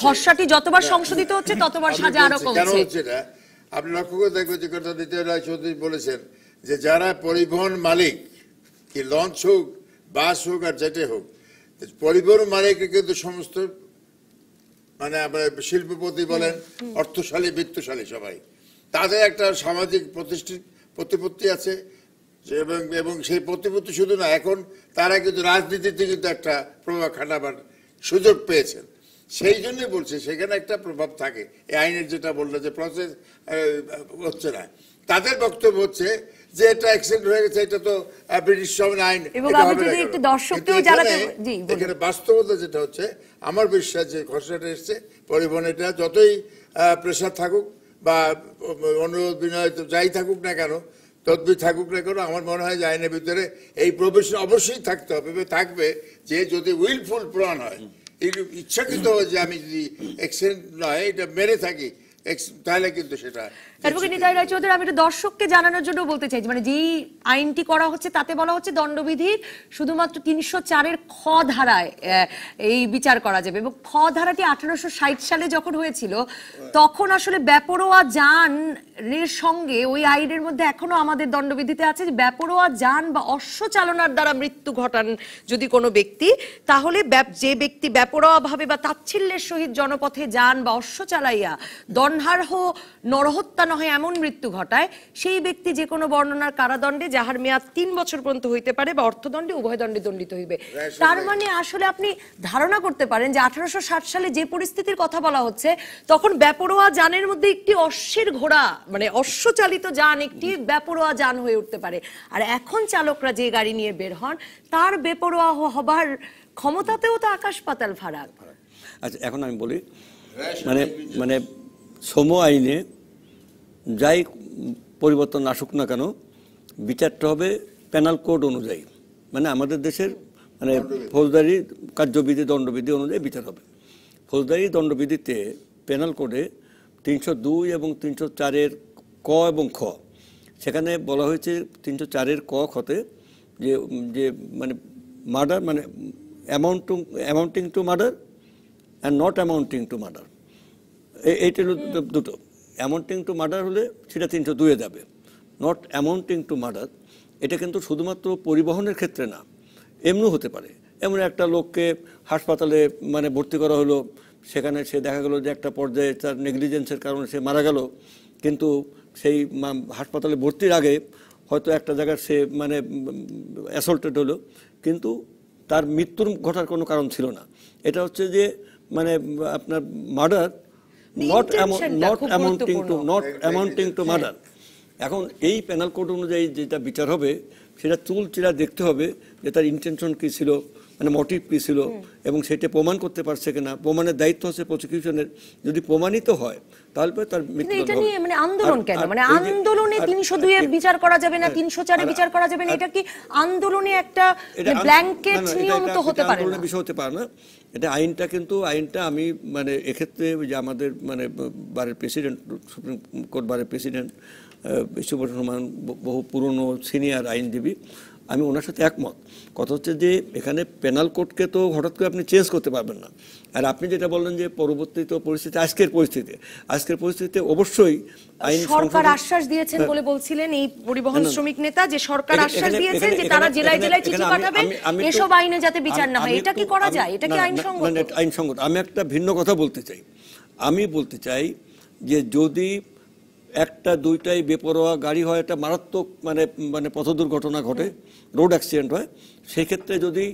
খসড়াটি যতবার সংশোধিত হচ্ছে ততবার সাজা আরো কমছে। কেন হচ্ছে এটা আপনি লক্ষ্য করে দেখবেন, যে কথা দ্বিতীয় রায় চৌধুরী বলেছেন, যে যারা পরিবহন মালিক, কি লঞ্চ হোক, বাস হোক আর যেটাই হোক, পরিবহন মালিক কিন্তু সমস্ত, মানে আমরা শিল্পপতি বলেন, অর্থশালী, বিত্তশালী সবাই, তাদের একটা সামাজিক প্রতিপত্তি আছে এবং সেই প্রতিপত্তি শুধু না, এখন তারা কিন্তু রাজনীতিতে কিন্তু একটা প্রভাব খাটাবার সুযোগ পেয়েছেন। সেই জন্যই বলছে সেখানে একটা প্রভাব থাকে। এই আইনের যেটা বললো যে প্রসেস হচ্ছে না, তাদের বক্তব্য হচ্ছে যে এটা অ্যাক্সিডেন্ট হয়ে গেছে, এটা তো ব্রিটিশ সময় আইন। এখানে বাস্তবতা যেটা হচ্ছে, আমার বিশ্বাস যে খসড়াটা এসছে, পরিবহন এটা যতই প্রেশার থাকুক বা অনুরোধ বিনয় যাই থাকুক না কেন, তদবির থাকুক না কেন, আমার মনে হয় যে আইনের ভিতরে এই প্রভিশন অবশ্যই থাকতে হবে, থাকবে যে যদি উইলফুল প্রমাণ হয়, ইচ্ছাকৃত যে আমি যদি অ্যাক্সিডেন্ট নয় এটা মেরে থাকি, তাহলে কিন্তু সেটা। অ্যাডভোকেট নিতাই রায়চৌধুরী, আমি একটু দর্শককে জানানোর জন্য বলতে চাইছি, মানে যেই আইনটি করা হচ্ছে তাতে বলা হচ্ছে দণ্ডবিধির শুধুমাত্র 304-এর খ ধারায় এই বিচার করা যাবে এবং খ ধারাটি 1860 সালে যখন হয়েছিল তখন আসলে বেপরোয়া যানের সঙ্গে ওই আইনের মধ্যে এখনো আমাদের দণ্ডবিধিতে আছে যে বেপরোয়া যান বা অশ্ব চালনার দ্বারা মৃত্যু ঘটান যদি কোনো ব্যক্তি, তাহলে যে ব্যক্তি বেপরোয়া ভাবে বা তাচ্ছিল্যের সহিত জনপথে যান বা অশ্ব চালাইয়া দণ্ডার্হ নরহত্যা নহে এমন মৃত্যু ঘটায়, সেই ব্যক্তি যে কোনো বর্ণনার কারাদণ্ডে, যাহার মেয়াদ 3 বছর পর্যন্ত হইতে পারে বা অর্থদণ্ডে, উভয় দণ্ডে দণ্ডিত হইবে। তার মানে আসলে আপনি ধারণা করতে পারেন যে 1860 সালে যে পরিস্থিতির কথা বলা হচ্ছে, তখন বেপরোয়া যানের মধ্যে একটি অশ্বের ঘোড়া, মানে অশ্বচালিত যান একটি বেপরোয়া যান হয়ে উঠতে পারে। আর এখন চালকরা যে গাড়ি নিয়ে বের হন, তার বেপরোয়া হবার ক্ষমতাতেও তো আকাশ পাতাল ফারাক। আচ্ছা, এখন আমি বলি, মানে শ্রম আইনে যাই পরিবর্তন আসুক না কেন, বিচারটা হবে পেনাল কোড অনুযায়ী, মানে আমাদের দেশের মানে ফৌজদারি কার্যবিধি, দণ্ডবিধি অনুযায়ী বিচার হবে। ফৌজদারি দণ্ডবিধিতে পেনাল কোডে 302 এবং 304-এর ক এবং খ, সেখানে বলা হয়েছে 304-এর ক খতে যে মানে মার্ডার, মানে amounting to murder and not amounting to murder, এইটা দুটো। অ্যামাউন্টিং টু মার্ডার হলে সেটা 302-এ যাবে, নট অ্যামাউন্টিং টু মার্ডার। এটা কিন্তু শুধুমাত্র পরিবহনের ক্ষেত্রে না, এমনিও হতে পারে। এমন একটা লোককে হাসপাতালে মানে ভর্তি করা হলো, সেখানে সে দেখা গেল যে একটা পর্যায়ে তার নেগলিজেন্সের কারণে সে মারা গেল, কিন্তু সেই হাসপাতালে ভর্তির আগে হয়তো একটা জায়গায় সে মানে অ্যাসল্টেড হলো, কিন্তু তার মৃত্যুর ঘটার কোনো কারণ ছিল না। এটা হচ্ছে যে মানে আপনার murder not amounting to murder. এখন এই পেনাল কোড অনুযায়ী যেটা বিচার হবে সেটা চুলচিরা দেখতে হবে যে তার ইন্টেনশন কী ছিল, মানে মোটিভ কী ছিল, এবং সেটা প্রমাণ করতে পারছে কিনা। প্রমাণের দায়িত্ব হচ্ছে প্রসিকিউশনের। যদি প্রমাণিত হয় তাহলে তার মৃত্যু এটা নিয়ে মানে আন্দোলন কেন? মানে আন্দোলনে 302 এর বিচার করা যাবে না, 304 এ বিচার করা যাবে না, এটা কি আন্দোলনে একটা ব্ল্যাঙ্কেট নিয়ম তো হতে পারে না? বিষয় হতে পারে না। এটা আইনটা, কিন্তু আইনটা আমি মানে এক্ষেত্রে যে আমাদের মানে বারের প্রেসিডেন্ট, সুপ্রিম কোর্ট বারের প্রেসিডেন্ট বিশ্বভূষণ রহমান বহু পুরনো সিনিয়র আইনজীবী, আমি ওনার সাথে একমত। কথা হচ্ছে যে এখানে পেনাল কোডকে তো হঠাৎ করে আপনি চেঞ্জ করতে পারবেন না। আর আপনি যেটা বললেন যে পরবর্তীতে পরিস্থিতি, আজকের পরিস্থিতিতে অবশ্যই আইন সরকার আশ্বাস দিয়েছেন বলে বলছিলেন এই পরিবহন শ্রমিক নেতা, যে সরকার আশ্বাস দিয়েছেন যে তারা জেলায় জেলায় চিঠি পাঠাবে এসব আইনে যাতে বিচার না হয়। এটা কি করা যায়? এটা কি আইনসঙ্গত? আমি একটা ভিন্ন কথা বলতে চাই। আমি বলতে চাই যে যদি একটা দুইটাই বেপরোয়া গাড়ি হয়, একটা মারাত্মক মানে মানে পথ দুর্ঘটনা ঘটে, রোড অ্যাক্সিডেন্ট হয়, সেই ক্ষেত্রে যদি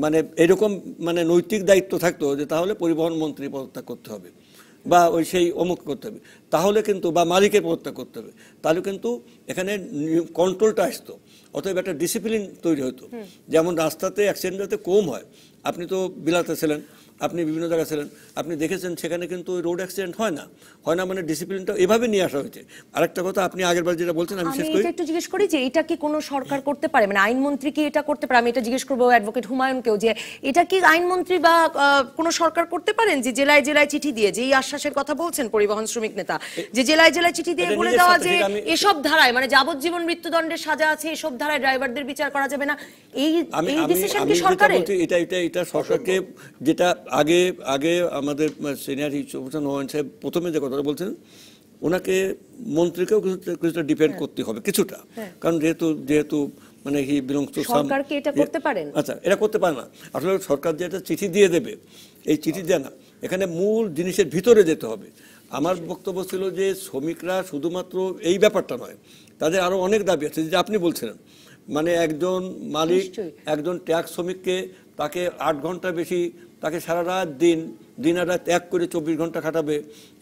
মানে এরকম মানে নৈতিক দায়িত্ব থাকতো যে তাহলে পরিবহন মন্ত্রী পদত্যাগ করতে হবে বা ওই সেই অমুক করতে হবে, তাহলে কিন্তু বা মালিকের পদত্যাগ করতে হবে, তাহলে কিন্তু এখানে কন্ট্রোলটা আসতো। অতএব একটা ডিসিপ্লিন তৈরি হতো। যেমন রাস্তাতে অ্যাক্সিডেন্ট যাতে কম হয়। আপনি তো বিলাতে ছিলেন, আপনি বিভিন্ন জায়গায় ছিলেন, আপনি দেখেছেন সেখানে কিন্তু রোড অ্যাক্সিডেন্ট হয় না মানে ডিসিপ্লিনটা এভাবে নিয়ে আসা হয়েছে। আরেকটা কথা আপনি আগেরবার যেটা বলছেন আমি শেষ করি, একটু জিজ্ঞেস করি যে এটা কি কোনো সরকার করতে পারে, মানে আইনমন্ত্রী কি এটা করতে পারে? আমি এটা জিজ্ঞেস করবো অ্যাডভোকেট হুমায়ুনকেও, যে এটা কি আইনমন্ত্রী বা কোনো সরকার করতে পারেন যে জেলায় জেলায় চিঠি দিয়ে, যে এই আশ্বাসের কথা বলছেন পরিবহন শ্রমিক নেতা, যে জেলায় জেলায় চিঠি দিয়ে বলে দেওয়া যে এসব ধারায় মানে যাবজ্জীবন মৃত্যুদণ্ডের সাজা আছে, এসব ধারায় ড্রাইভারদের বিচার করা যাবে না, এই ডিসিশন কি সরকারের? এটা সরকারকে, যেটা আগে আমাদের সিনিয়র হুমায়ুন সাহেব প্রথমে যে কথাটা বলছেন, ওনাকে মন্ত্রীকেও কিছুটা ডিপেন্ড করতে হবে কিছুটা, কারণ যেহেতু মানে হি বিলংস টু সাম। সরকার কি এটা করতে পারেন? আচ্ছা, এটা করতে পারে না। আসলে সরকার যে একটা চিঠি দিয়ে দেবে, এই চিঠি দেয় না, এখানে মূল জিনিসের ভিতরে যেতে হবে। আমার বক্তব্য ছিল যে শ্রমিকরা শুধুমাত্র এই ব্যাপারটা নয়, তাদের আরো অনেক দাবি আছে। যে আপনি বলছিলেন মানে একজন মালিক একজন ট্যাক্স শ্রমিককে তাকে 8 ঘন্টা বেশি, তাকে সারা রাত দিন আর রাত এক করে 24 ঘন্টা খাটাবে,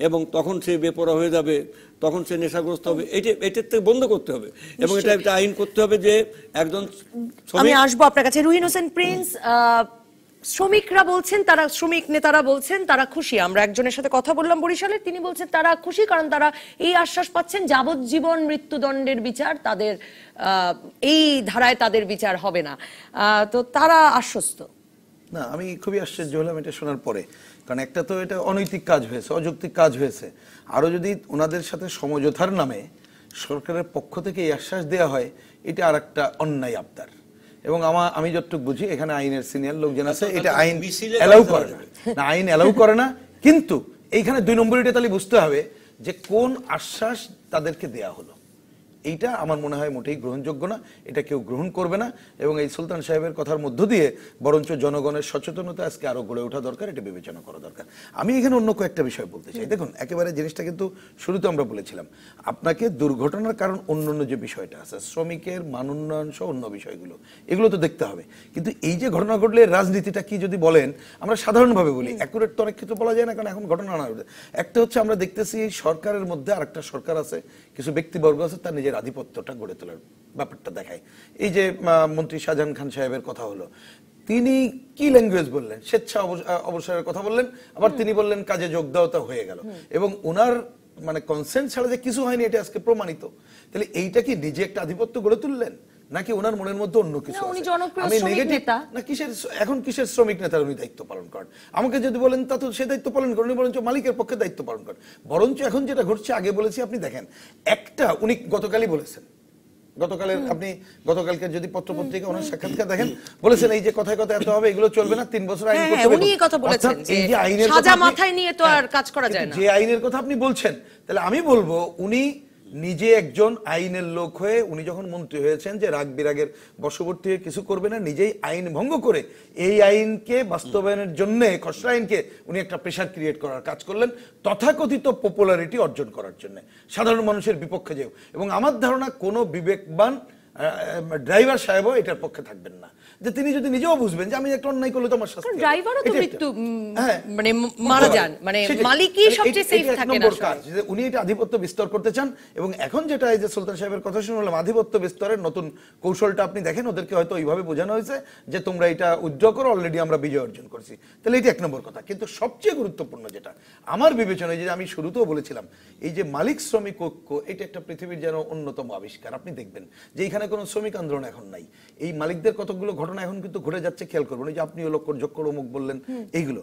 এবং তখন সে বেপরোয়া হয়ে যাবে, তখন সে নেশাগ্রস্ত হবে। এটার থেকে বন্ধ করতে হবে, এবং এটা একটা আইন করতে হবে যে একজন। আমি আসবো আপনার কাছে। রুহিন হোসেন প্রিন্স, শ্রমিকরা বলছেন, তারা শ্রমিক নেতারা বলছেন তারা খুশি। আমরা একজনের সাথে কথা বললাম বরিশালে, তিনি বলছেন তারা খুশি কারণ তারা এই আশ্বাস পাচ্ছেন যাবজ্জীবন মৃত্যুদণ্ডের বিচার তাদের এই ধারায় তাদের বিচার হবে না, তো তারা আশ্বস্ত। না, আমি খুবই আশ্চর্য হলাম এটা শোনার পরে, কারণ একটা তো এটা অনৈতিক কাজ হয়েছে, অযৌক্তিক কাজ হয়েছে। আরও যদি ওনাদের সাথে সমঝোতার নামে সরকারের পক্ষ থেকে এই আশ্বাস দেওয়া হয়, এটা আর একটা অন্যায় আবদার। এবং আমি যতটুকু বুঝি এখানে আইনের সিনিয়র লোকজন আছে, এটা আইন অ্যালাউ করে না, আইন অ্যালাউ করে না। কিন্তু এইখানে 2 নম্বর এটা তাহলে বুঝতে হবে যে কোন আশ্বাস তাদেরকে দেয়া হলো। এইটা আমার মনে হয় মোটেই গ্রহণযোগ্য না, এটা কেউ গ্রহণ করবে না। এবং এই সুলতান সাহেবের কথার মধ্য দিয়ে বরঞ্চ জনগণের সচেতনতা আজকে আরো গড়ে ওঠা দরকার, এটা বিবেচনা করা দরকার। আমি এখানে অন্য কয়েকটা বিষয় বলতে চাই। দেখুন, একেবারে জিনিসটা কিন্তু শুরুতে আমরা বলেছিলাম, আপনাকে দুর্ঘটনার কারণ অন্য যে বিষয়টা আছে, শ্রমিকের মান উন্নয়ন সহ অন্য বিষয়গুলো, এগুলো তো দেখতে হবে। কিন্তু এই যে ঘটনা ঘটলে রাজনীতিটা কি যদি বলেন, আমরা সাধারণভাবে বলি, অ্যাকুরেট তো অনেক কিছু বলা যায় না, কারণ এখন ঘটনা না। একটা হচ্ছে আমরা দেখতেছি এই সরকারের মধ্যে আরেকটা সরকার আছে, কিছু ব্যক্তিবর্গ আছে, তার নিজের আধিপত্যটা গড়ে তোলার ব্যাপারটা দেখায়। এই যে মন্ত্রী শাহজাহান খান সাহেবের কথা হলো, তিনি কি ল্যাঙ্গুয়েজ বললেন, স্বেচ্ছা অবসরের কথা বললেন, আবার তিনি বললেন কাজে যোগ দেওয়া হয়ে গেল, এবং ওনার মানে কনসেন্ট ছাড়া যে কিছু হয়নি এটা আজকে প্রমাণিত। তাহলে এইটা কি নিজে একটা আধিপত্য গড়ে তুললেন, নাকি ওনার মনের মধ্যে অন্য কিছু আছে? আমি নেগেটিভ না, কিসের শ্রমিক নেতার উনি দায়িত্ব পালন করেন? আমাকে যদি বলেন তা তো সে দায়িত্ব পালন করেন, বরঞ্চ মালিকের পক্ষে দায়িত্ব পালন করেন। বরঞ্চ এখন যেটা ঘটছে, আগে বলেছি, আপনি দেখেন একটা উনি গতকালই বলেছেন, আপনি গতকালকে যদি পত্রপত্রিকা ওনার সাক্ষাৎকার দেখেন, বলেছেন এই যে কথায় কথায় এত হবে, এগুলো চলবে না, 3 বছর আইন করতে হবে। উনি কথা বলেছেন এই যে আইনের সাজা মাথায় নিয়ে তো আর কাজ করা যায় না। যে আইনের কথা আপনি বলছেন, তাহলে আমি বলবো উনি নিজে একজন আইনের লোক হয়ে উনি যখন মন্ত্রী হয়েছেন যে রাগ বিরাগের বশবর্তী হয়ে কিছু করবে না, নিজেই আইন ভঙ্গ করে এই আইনকে বাস্তবায়নের জন্য খসড়া আইনকে উনি একটা প্রেশার ক্রিয়েট করার কাজ করলেন, তথাকথিত পপুলারিটি অর্জন করার জন্য সাধারণ মানুষের বিপক্ষে যেও। এবং আমার ধারণা কোনো বিবেকবান ড্রাইভার সাহেবও এটার পক্ষে থাকবেন না, যে তিনি যদি নিজেও বুঝবেন যে আমি একটা অন্যায় করলে তো আমার শাস্তি হবে। ড্রাইভারও তো এটা মৃত্যু হ্যাঁ, মানে মারা যান, মানে সেটাই। মালিকই সবচেয়ে সেফ এটা এক থাকেন নম্বর আসলে। কাজ, যে উনি এটা আধিপত্য বিস্তার করতে চান। এবং এখন যেটা এই যে সুলতান সাহেবের কথা শুনলাম, আধিপত্য বিস্তারের নতুন কৌশলটা আপনি দেখেন, ওদেরকে হয়তো এইভাবে বোঝানো হয়েছে যে তোমরা এটা উইথড্র করো, অলরেডি আমরা বিজয় অর্জন করছি। তাহলে এটা এক নম্বর কথা। কিন্তু সবচেয়ে গুরুত্বপূর্ণ যেটা আমার বিবেচনায়, যে আমি শুরুতেও বলেছিলাম, এই যে মালিক শ্রমিক ঐক্য, এটা একটা পৃথিবীর যেন অন্যতম আবিষ্কার। আপনি দেখবেন যে এখানে কোনো শ্রমিক আন্দোলন এখন নাই, এই মালিকদের কতগুলো ঘটনা এখন কিন্তু ঘটে যাচ্ছে, খেয়াল করবেন। এই যে আপনি যোগ্য অমুক বললেন, এইগুলো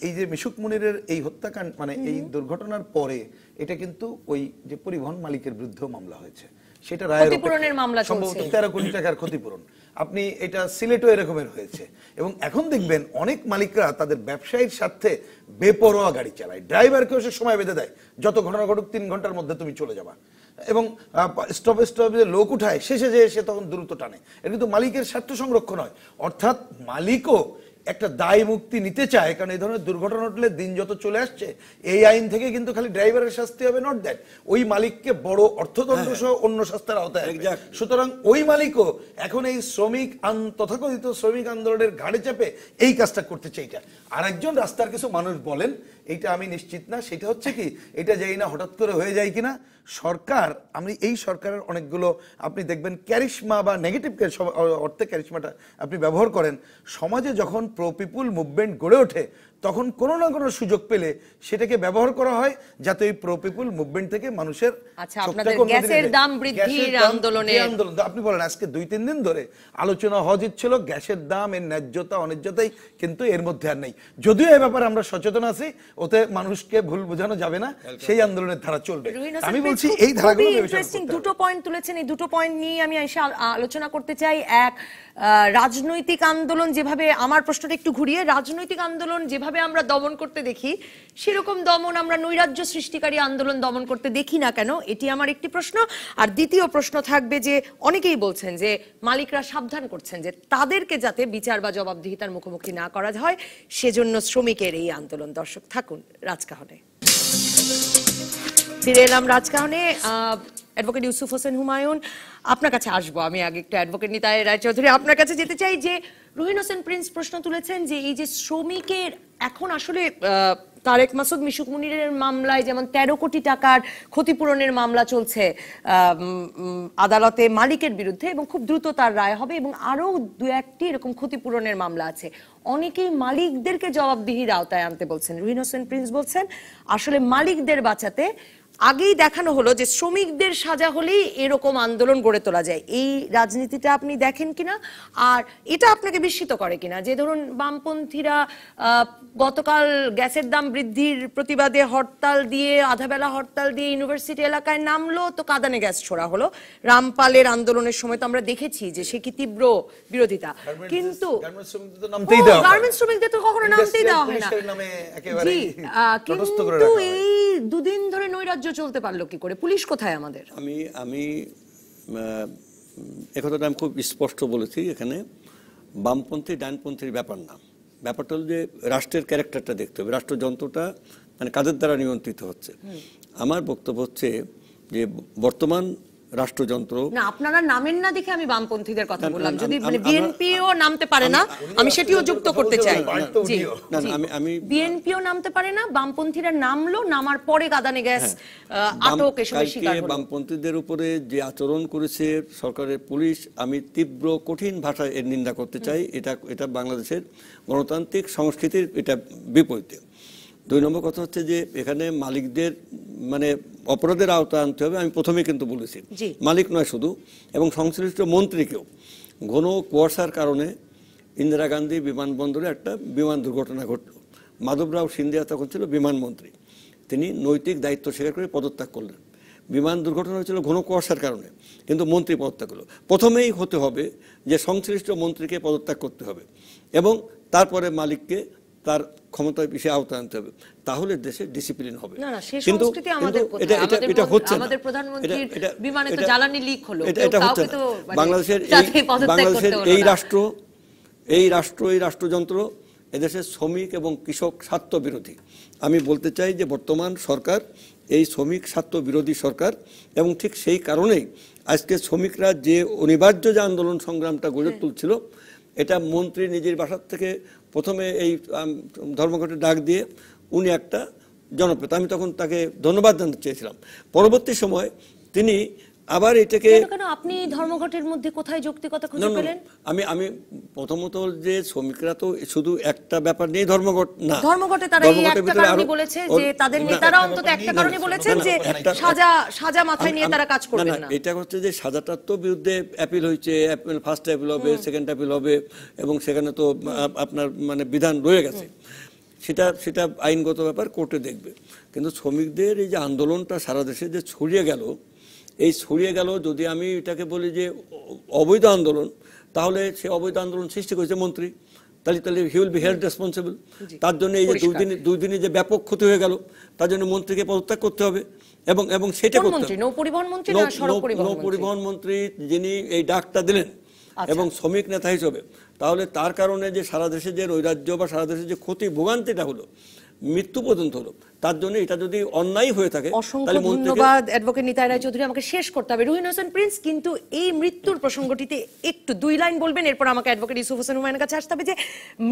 এই যে মিশুক মুনিরের এই হত্যাকাণ্ড, মানে এই দুর্ঘটনার পরে এটা কিন্তু ওই যে পরিবহন মালিকের বিরুদ্ধেও মামলা হয়েছে, সেটা রায়ের ক্ষতিপূরণের মামলা চলছে, সম্ভবত 13 কোটি টাকার ক্ষতিপূরণ। আপনি এটা সিলেটও এরকমের হয়েছে। এবং এখন দেখবেন অনেক মালিকরা তাদের ব্যবসায়ীর স্বার্থে বেপরোয়া গাড়ি চালায়, ড্রাইভারকেও সে সময় বেঁধে দেয়, যত ঘটনা ঘটুক 3 ঘন্টার মধ্যে তুমি চলে যাবা। এবং স্টপে লোক উঠায়, শেষে যে সে তখন দ্রুত টানে। এটা কিন্তু মালিকের স্বার্থ সংরক্ষণ হয়। অর্থাৎ মালিকও একটা দায় মুক্তি নিতে চায়, কারণ এই ধরনের দুর্ঘটনা ঘটলে দিন যত চলে আসছে, এই আইন থেকে কিন্তু খালি ড্রাইভারের শাস্তি হবে, নট দ্যাট ওই মালিককে বড় অর্থদণ্ড সহ অন্য শাস্তির আওতায় আসবে। সুতরাং ওই মালিকও এখন এই তথাকথিত শ্রমিক আন্দোলনের ঘাড়ে চেপে এই কাজটা করতে চাইটা। আর একজন রাস্তার কিছু মানুষ বলেন, এইটা আমি নিশ্চিত না, সেটা হচ্ছে কি, এটা যাই না হঠাৎ করে হয়ে যায় কিনা। সরকার, আমি এই সরকারের অনেকগুলো আপনি দেখবেন ক্যারিশমা বা নেগেটিভ অর্থে ক্যারিশমাটা আপনি ব্যবহার করেন, সমাজে যখন প্রো পিপুল মুভমেন্ট গড়ে ওঠে তখন কোনো না কোনো সুযোগ পেলে সেটাকে ব্যবহার করা হয়, যাতে ওই প্রো পিপুল মুভমেন্ট থেকে মানুষের আপনাদের গ্যাসের দাম বৃদ্ধির আন্দোলনে আন্দোলন আপনি বলেন আজকে 2-3 দিন ধরে আলোচনা হওয়া ছিল গ্যাসের দাম, এর ন্যায্যতা অন্যায্যতাই, কিন্তু এর মধ্যে আর নেই। যদিও এই ব্যাপারে আমরা সচেতন আছি, ওতে মানুষকে ভুল বোঝানো যাবে না, সেই আন্দোলনের ধারা চলবে। আমি বলছি এই ধারাগুলো ইন্টারেস্টিং দুটো পয়েন্ট তুলেছেন, এই দুটো পয়েন্ট নিয়ে আমি এসে আলোচনা করতে চাই। এক, রাজনৈতিক আন্দোলন যেভাবে, আমার প্রশ্নটা একটু ঘুরিয়ে, রাজনৈতিক আন্দোলন যেভাবে আমরা দমন করতে দেখি, সেরকম দমন আমরা নৈরাজ্য সৃষ্টিকারী আন্দোলন দমন করতে দেখি না কেন, এটি আমার একটি প্রশ্ন। আর দ্বিতীয় প্রশ্ন থাকবে যে অনেকেই বলছেন যে মালিকরা সাবধান করছেন যে তাদেরকে যাতে বিচার বা জবাবদিহিতার মুখোমুখি না করা হয়, সেজন্য শ্রমিকের এই আন্দোলন। দর্শক থাকুন রাজকাহনে। ফিরে এলাম রাজকাহনে। অ্যাডভোকেট ইউসুফ হোসেন হুমায়ুন, আপনার কাছে আসবো। আমি আগে একটু অ্যাডভোকেট নিতাই রায়চৌধুরী আপনার কাছে যেতে চাই, যে রুহিন হোসেন প্রিন্স প্রশ্ন তুলেছেন যে এই যে শ্রমিকের এখন আসলে তারেক মাসুদ মিশুক মুনিরের মামলায় যেমন 13 কোটি টাকার ক্ষতিপূরণের মামলা চলছে আদালতে মালিকের বিরুদ্ধে, এবং খুব দ্রুত তার রায় হবে, এবং আরো 2-1টি এরকম ক্ষতিপূরণের মামলা আছে। অনেকেই মালিকদেরকে জবাবদিহির আওতায় আনতে বলছেন। রুহিন হোসেন প্রিন্স বলছেন আসলে মালিকদের বাঁচাতে আগেই দেখানো হলো যে শ্রমিকদের সাজা হলেই এরকম আন্দোলন গড়ে তোলা যায়। এই রাজনীতিটা আপনি দেখেন কিনা, আর এটা আপনাকে বিস্মিত করে কিনা যে ধরুন বামপন্থীরা গতকাল গ্যাসের দাম বৃদ্ধির প্রতিবাদে হরতাল দিয়ে, আধাবেলা হরতাল দিয়ে ইউনিভার্সিটি এলাকায় নামলো, তো কাঁদানে গ্যাস ছোড়া হলো। রামপালের আন্দোলনের সময় তো আমরা দেখেছি যে সে কি তীব্র বিরোধিতা, কিন্তু গার্মেন্টস শ্রমিকদের তো কখনো নামতেই দেওয়া হয় না। কিন্তু এই দুদিন ধরে নৈরাজ্য চলতে পারলো কি করে? পুলিশ কোথায় আমাদের? আমি একথাটা আমি খুব স্পষ্ট বলেছি, এখানে বামপন্থী ডানপন্থীর ব্যাপার না, ব্যাপারটা হল যে রাষ্ট্রের ক্যারেক্টারটা দেখতে হবে, রাষ্ট্রযন্ত্রটা মানে কাদের দ্বারা নিয়ন্ত্রিত হচ্ছে। আমার বক্তব্য হচ্ছে যে বর্তমান রাষ্ট্রযন্ত্র, না আপনারা নামেন না দেখে আমি বামপন্থীদের কথা বললাম, যদি মানে বিএনপিও নামতে পারে না, আমি সেটিও যুক্ত করতে চাই। আমি বিএনপিও নামতে পারে না, বামপন্থীরা নামলো, নামার পরে কাঁদানে গ্যাস আটক এসবের শিকার হলো। বামপন্থীদের উপরে যে আচরণ করেছে সরকারের পুলিশ, আমি তীব্র কঠিন ভাষায় এর নিন্দা করতে চাই। এটা বাংলাদেশের গণতান্ত্রিক সংস্কৃতির এটা বিপরীতে। 2 নম্বর কথা হচ্ছে যে এখানে মালিকদের মানে অপরাধের আওতায় আনতে হবে। আমি প্রথমে কিন্তু বলেছি মালিক নয় শুধু, এবং সংশ্লিষ্ট মন্ত্রীকেও। ঘন কুয়াশার কারণে ইন্দিরা গান্ধী বিমানবন্দরে একটা বিমান দুর্ঘটনা ঘটল। মাধবরাও সিন্ধিয়া তখন ছিল বিমানমন্ত্রী, তিনি নৈতিক দায়িত্ব স্বীকার করে পদত্যাগ করলেন। বিমান দুর্ঘটনা হয়েছিল ঘন কুয়াশার কারণে, কিন্তু মন্ত্রী পদত্যাগ করলো। প্রথমেই হতে হবে যে সংশ্লিষ্ট মন্ত্রীকে পদত্যাগ করতে হবে, এবং তারপরে মালিককে তার ক্ষমতার বিষয়ে আওতায় আনতে হবে, তাহলে দেশে ডিসিপ্লিন হবে। না না, সেই সংস্কৃতি আমাদের কোথায়? এটা হচ্ছে না। আমাদের প্রধানমন্ত্রীর এটা- বিমানে তো এটা- জ্বালানি লিক হলো, এটা কেউ হচ্ছে কাউকে না। তো মানে বাংলাদেশের তাতে পদত্যাগ করতে হলো এই না। এই রাষ্ট্রযন্ত্র এদেশের শ্রমিক এবং কৃষক স্বার্থ বিরোধী। আমি বলতে চাই যে বর্তমান সরকার এই শ্রমিক স্বার্থ বিরোধী সরকার, এবং ঠিক সেই কারণেই আজকে শ্রমিকরা যে অনিবার্য যে আন্দোলন সংগ্রামটা গড়ে তুলছিল, এটা মন্ত্রী নিজের বাসার থেকে প্রথমে এই ধর্মঘটে ডাক দিয়ে উনি একটা জনপ্রিয়তা, আমি তখন তাকে ধন্যবাদ জানাতে চেয়েছিলাম। পরবর্তী সময় তিনি আবার এটাকে কেন আপনি ধর্মঘটের মধ্যে কোথায় যৌক্তিকতা না, খুঁজে না, পেলেন? আমি প্রথমত যে শ্রমিকরা তো শুধু একটা ব্যাপার নিয়ে ধর্মঘট না, ধর্মঘটে তারা এই ধর্মঘটের একটা ভিতরে কারণে আরো- বলেছে ওর- যে তাদের না, নেতারা না, অন্তত একটা না, কারণে না, বলেছেন না, যে একটা- সাজা মাথায় নিয়ে তারা কাজ করবেন না। এটা হচ্ছে যে সাজাটার তো বিরুদ্ধে অ্যাপিল হয়েছে, ফার্স্ট অ্যাপিল হবে, সেকেন্ড অ্যাপিল হবে, এবং সেখানে তো আপনার মানে বিধান রয়ে গেছে, সেটা আইনগত ব্যাপার, কোর্টে দেখবে। কিন্তু শ্রমিকদের এই যে আন্দোলনটা সারা দেশে যে ছড়িয়ে গেল, এই ছড়িয়ে গেল, যদি আমি এটাকে বলি যে অবৈধ আন্দোলন, তাহলে সে অবৈধ আন্দোলন সৃষ্টি করেছে মন্ত্রী, তাহলে he will be held responsible. তার জন্য এই যে দুই দিনে যে ব্যাপক ক্ষতি হয়ে গেল, তার জন্য মন্ত্রীকে পদত্যাগ করতে হবে, এবং সেটা কোন করতে মন্ত্রী? হবে। নৌ পরিবহন মন্ত্রী না সড়ক পরিবহন মন্ত্রী? পরিবহন মন্ত্রী যিনি এই ডাকটা দিলেন এবং শ্রমিক নেতা হিসেবে, তাহলে তার কারণে যে সারা দেশে যে নৈরাজ্য বা সারা দেশে যে ক্ষতি ভোগান্তিটা হলো, মৃত্যু পর্যন্ত হলো, তার জন্য এটা যদি অন্যায় হয়ে থাকে, অসংখ্য তাহলে মন্ত্রীকে ধন্যবাদ অ্যাডভোকেট নিতাই রায়চৌধুরী। আমাকে শেষ করতে হবে। রুহিন হোসেন প্রিন্স, কিন্তু এই মৃত্যুর প্রসঙ্গটিতে একটু 2 লাইন বলবেন, এরপর আমাকে অ্যাডভোকেট ইউসুফ হোসেন হুমায়ুনের কাছে আসতে হবে। যে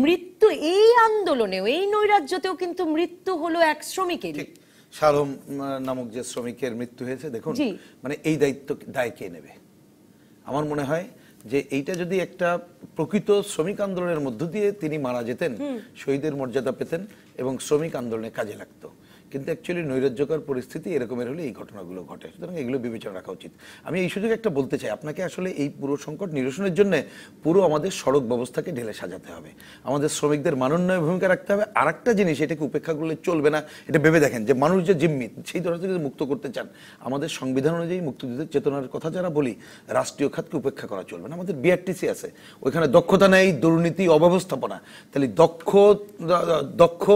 মৃত্যু এই আন্দোলনেও, এই নৈরাজ্যতেও কিন্তু মৃত্যু হলো এক শ্রমিকেরই। শালম নামক যে শ্রমিকের মৃত্যু হয়েছে, দেখুন জি। মানে এই দায় কে নেবে? আমার মনে হয় যে এইটা যদি একটা প্রকৃত শ্রমিক আন্দোলনের মধ্য দিয়ে তিনি মারা যেতেন, শহীদের মর্যাদা পেতেন এবং শ্রমিক আন্দোলনে কাজে লাগতো। কিন্তু অ্যাকচুয়ালি নৈরাজ্যকর পরিস্থিতি এরকমের হলে এই ঘটনাগুলো ঘটে, সুতরাং এগুলো বিবেচনা রাখা উচিত। আমি এই সুযোগে একটা বলতে চাই, আপনাকে আসলে এই পুরো সংকট নিরসনের জন্য পুরো আমাদের সড়ক ব্যবস্থাকে ঢেলে সাজাতে হবে, আমাদের শ্রমিকদের মানোন্নয় ভূমিকা রাখতে হবে। আর একটা জিনিস, এটাকে উপেক্ষা করলে চলবে না। এটা ভেবে দেখেন যে মানুষ যে জিম্মি, সেই ধরনের থেকে মুক্ত করতে চান, আমাদের সংবিধান অনুযায়ী মুক্তিযুদ্ধের চেতনার কথা যারা বলি, রাষ্ট্রীয় খাতকে উপেক্ষা করা চলবে না। আমাদের বিআরটিসি আছে, ওইখানে দক্ষতা নেই, দুর্নীতি, অব্যবস্থাপনা। তাহলে দক্ষ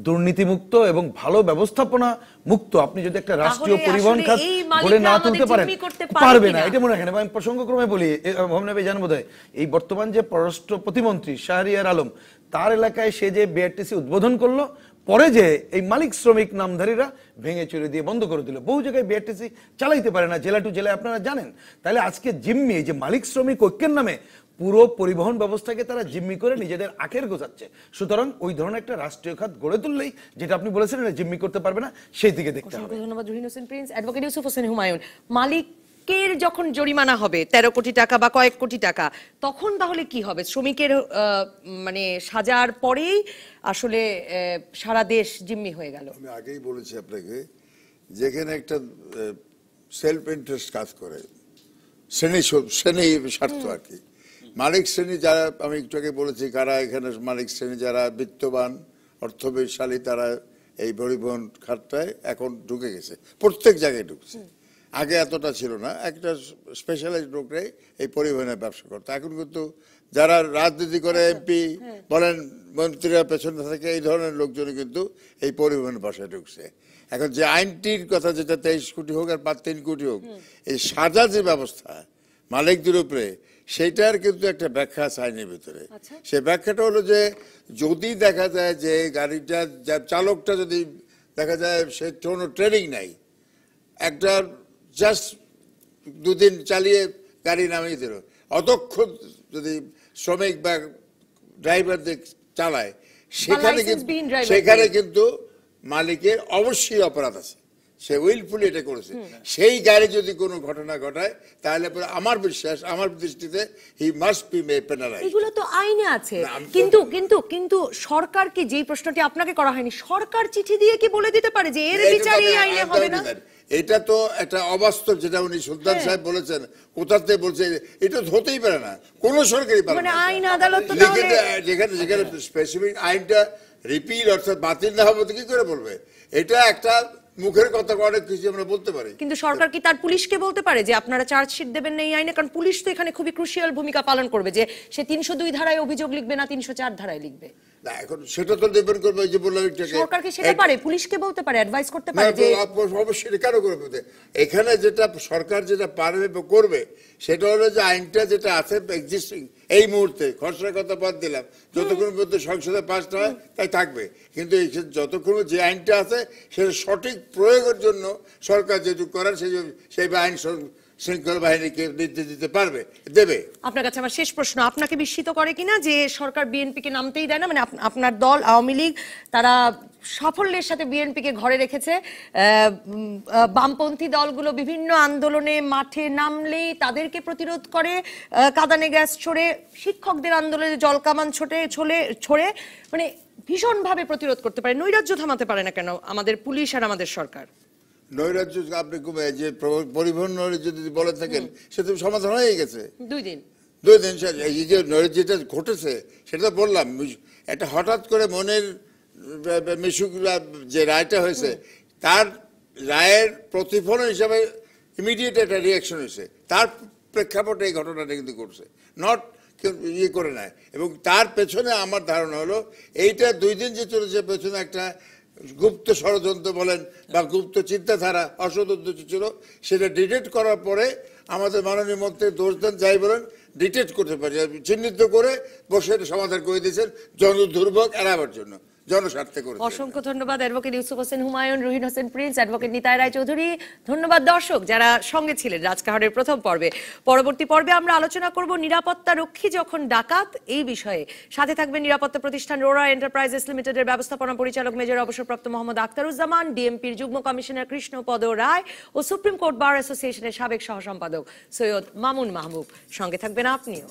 দুর্নীতিমুক্ত এবং ভালো ব্যবস্থাপনা মুক্ত আপনি যদি একটা রাষ্ট্রীয় পরিবহন খাত গড়ে না তুলতে পারেন, পারবে না। এটা মনে রাখেন। আমি প্রসঙ্গক্রমে বলি, ভবনে জান বোধ হয় এই বর্তমান যে পররাষ্ট্র প্রতিমন্ত্রী শাহরিয়ার আলম, তার এলাকায় সে যে বিআরটিসি উদ্বোধন করলো, পরে যে এই মালিক শ্রমিক নামধারীরা ভেঙে চুরে দিয়ে বন্ধ করে দিল, বহু জায়গায় বিআরটিসি চালাইতে পারে না, জেলা টু জেলায় আপনারা জানেন। তাহলে আজকে জিম্মি, এই যে মালিক শ্রমিক ঐক্যের নামে পুরো পরিবহন ব্যবস্থাকে তারা জিম্মি করে নিজেদের আখের গোছাচ্ছে। সুতরাং ওই ধরনের একটা রাষ্ট্রীয় খাত গড়ে তুললেই, যেটা আপনি বলেছেন এটা জিম্মি করতে পারবে না, সেই দিকে দেখতে হবে। ধন্যবাদ রুহিন হোসেন প্রিন্স। অ্যাডভোকেট ইউসুফ হোসেন হুমায়ুন, মালিকের যখন জরিমানা হবে 13 কোটি টাকা বা কয়েক কোটি টাকা, তখন তাহলে কি হবে? শ্রমিকের মানে সাজার পরেই আসলে সারা দেশ জিম্মি হয়ে গেল। আমি আগেই বলেছি আপনাকে, যেখানে একটা সেলফ ইন্টারেস্ট কাজ করে, শ্রেণী স্বার্থ আর কি, মালিক শ্রেণী যারা, আমি একটু আগে বলেছি কারা এখানে মালিক শ্রেণী, যারা বিত্তবান অর্থবৈশালী, তারা এই পরিবহন খাতটায় এখন ঢুকে গেছে, প্রত্যেক জায়গায় ঢুকছে। আগে এতটা ছিল না, একটা স্পেশালাইজড লোকরাই এই পরিবহনের ব্যবসা করতো। এখন কিন্তু যারা রাজনীতি করে, এমপি বলেন, মন্ত্রীরা পেছনে থাকে, এই ধরনের লোকজন কিন্তু এই পরিবহনের বাসায় ঢুকছে। এখন যে আইনটির কথা, যেটা 23 কোটি হোক আর 3 কোটি হোক, এই সাজা যে ব্যবস্থা মালিকদের উপরে, সেইটার কিন্তু একটা ব্যাখ্যা আছে আইনের ভিতরে। সে ব্যাখ্যাটা হলো যে যদি দেখা যায় যে গাড়িটা, চালকটা যদি দেখা যায় সে কোনো ট্রেনিং নাই, একটা জাস্ট 2 দিন চালিয়ে গাড়ি নামিয়ে দিল, অদক্ষ যদি শ্রমিক বা ড্রাইভারদের চালায়, সেখানে কিন্তু মালিকের অবশ্যই অপরাধ আছে, সে উইলফুলি এটা করেছে। সেই গাড়ি যদি কোনো ঘটনা ঘটায়, তাহলে আমার বিশ্বাস, আমার দৃষ্টিতে হি মাস্ট বি পেনালাইজড। এগুলো তো আইনে আছে, কিন্তু কিন্তু কিন্তু সরকার কি, যে প্রশ্নটি আপনাকে করা হয়নি, সরকার চিঠি দিয়ে কি বলে দিতে পারে যে এর বিচার এই আইনে হবে না? এটা তো একটা অবাস্তব, যেটা উনি সুলতান সাহেব বলেছেন, কোথাতে বলছে, এটা হতেই পারে না, কোন সরকারি মানে আইন আদালত তো যেখানে স্পেসিফিক আইনটা রিপিল অর্থাৎ বাতিল না হবে কি করে বলবে? এটা একটা মুখের কথা অনেক কিছু আমরা বলতে পারি। কিন্তু সরকার কি তার পুলিশকে বলতে পারে যে আপনারা চার্জশিট দেবেন না এই আইনে? কারণ পুলিশ তো এখানে খুবই ক্রুশিয়াল ভূমিকা পালন করবে, যে সে 302 ধারায় অভিযোগ লিখবে না 304 ধারায় লিখবে। না, এখন সেটা তো ডিপেন্ড করবে, এই যে বললাম একটাকে সরকার কি সেটা পারে? পুলিশকে বলতে পারে, অ্যাডভাইস করতে পারে যে অবশ্যই কেন করবে? এখানে যেটা সরকার যেটা পারবে বা করবে সেটা হলো যে আইনটা যেটা আছে এক্সিস্টিং এই মুহূর্তে, খসড়া কথা বাদ দিলাম, যতক্ষণ পর্যন্ত সংসদে পাস না হয় তাই থাকবে, কিন্তু যতক্ষণ যে আইনটা আছে সেটা সঠিক প্রয়োগের জন্য সরকার যেটুকু করার সেই আইন শৃঙ্খলা বাহিনীকে নির্দেশ দিতে পারবে, দেবে। আপনার কাছে আমার শেষ প্রশ্ন, আপনাকে বিস্মিত করে কিনা যে সরকার বিএনপিকে নামতেই দেয় না? মানে আপনার দল আওয়ামী লীগ তারা সাফল্যের সাথে বিএনপিকে ঘরে রেখেছে, বামপন্থী দলগুলো বিভিন্ন আন্দোলনে মাঠে নামলেই তাদেরকে প্রতিরোধ করে, কাঁদানে গ্যাস ছড়ে, শিক্ষকদের আন্দোলনে জলকামান ছড়ে মানে ভীষণভাবে প্রতিরোধ করতে পারে, নৈরাজ্য থামাতে পারে না কেন আমাদের পুলিশ আর আমাদের সরকার? নৈরাজ্য আপনি যে পরিবহন যদি বলে থাকেন সে তো সমাধান হয়ে গেছে 2 দিন। এই যে নৈরাজ্যটা ঘটেছে সেটা বললাম, একটা হঠাৎ করে মনের মিশুকরা যে রায়টা হয়েছে তার রায়ের প্রতিফলন হিসাবে ইমিডিয়েট একটা রিয়াকশন হয়েছে, তার প্রেক্ষাপটে এই ঘটনাটা কিন্তু ঘটছে, নট ইয়ে করে নেয়। এবং তার পেছনে আমার ধারণা হলো এইটা 2 দিন যে চলেছে পেছনে একটা গুপ্ত ষড়যন্ত্র বলেন বা গুপ্ত চিন্তাধারা অসৎ উদ্দেশ্য ছিল, সেটা ডিটেক্ট করার পরে আমাদের মাননীয় মন্ত্রী দোষ দেন যাই বলেন ডিটেক্ট করতে পারি, চিহ্নিত করে বসে সমাধান করে দিয়েছেন জনদুর্ভোগ এড়াবার জন্য, জনস্বার্থে করে। অসংখ্য ধন্যবাদ advocate Yusuf Hossain Humayun, Ruhin Hossain Prince, advocate Nitai Roy Chowdhury. ধন্যবাদ দর্শক যারা সঙ্গে ছিলেন রাজকাহরের প্রথম পর্বে। পরবর্তী পর্বে আমরা আলোচনা করব নিরাপত্তা রক্ষী যখন ডাকাত এই বিষয়ে। সাথে থাকবেন নিরাপত্তা প্রতিষ্ঠান রোরা এন্টারপ্রাইজেস লিমিটেডের ব্যবস্থাপনা পরিচালক মেজর অবসরপ্রাপ্ত মোহাম্মদ আখতারুজ্জামান, ডিএমপির যুগ্ম কমিশনার কৃষ্ণপদ রায় ও সুপ্রিম কোর্ট বার অ্যাসোসিয়েশনের সাবেক সহ সম্পাদক সৈয়দ মামুন মাহবুব। সঙ্গে থাকবেন আপনিও।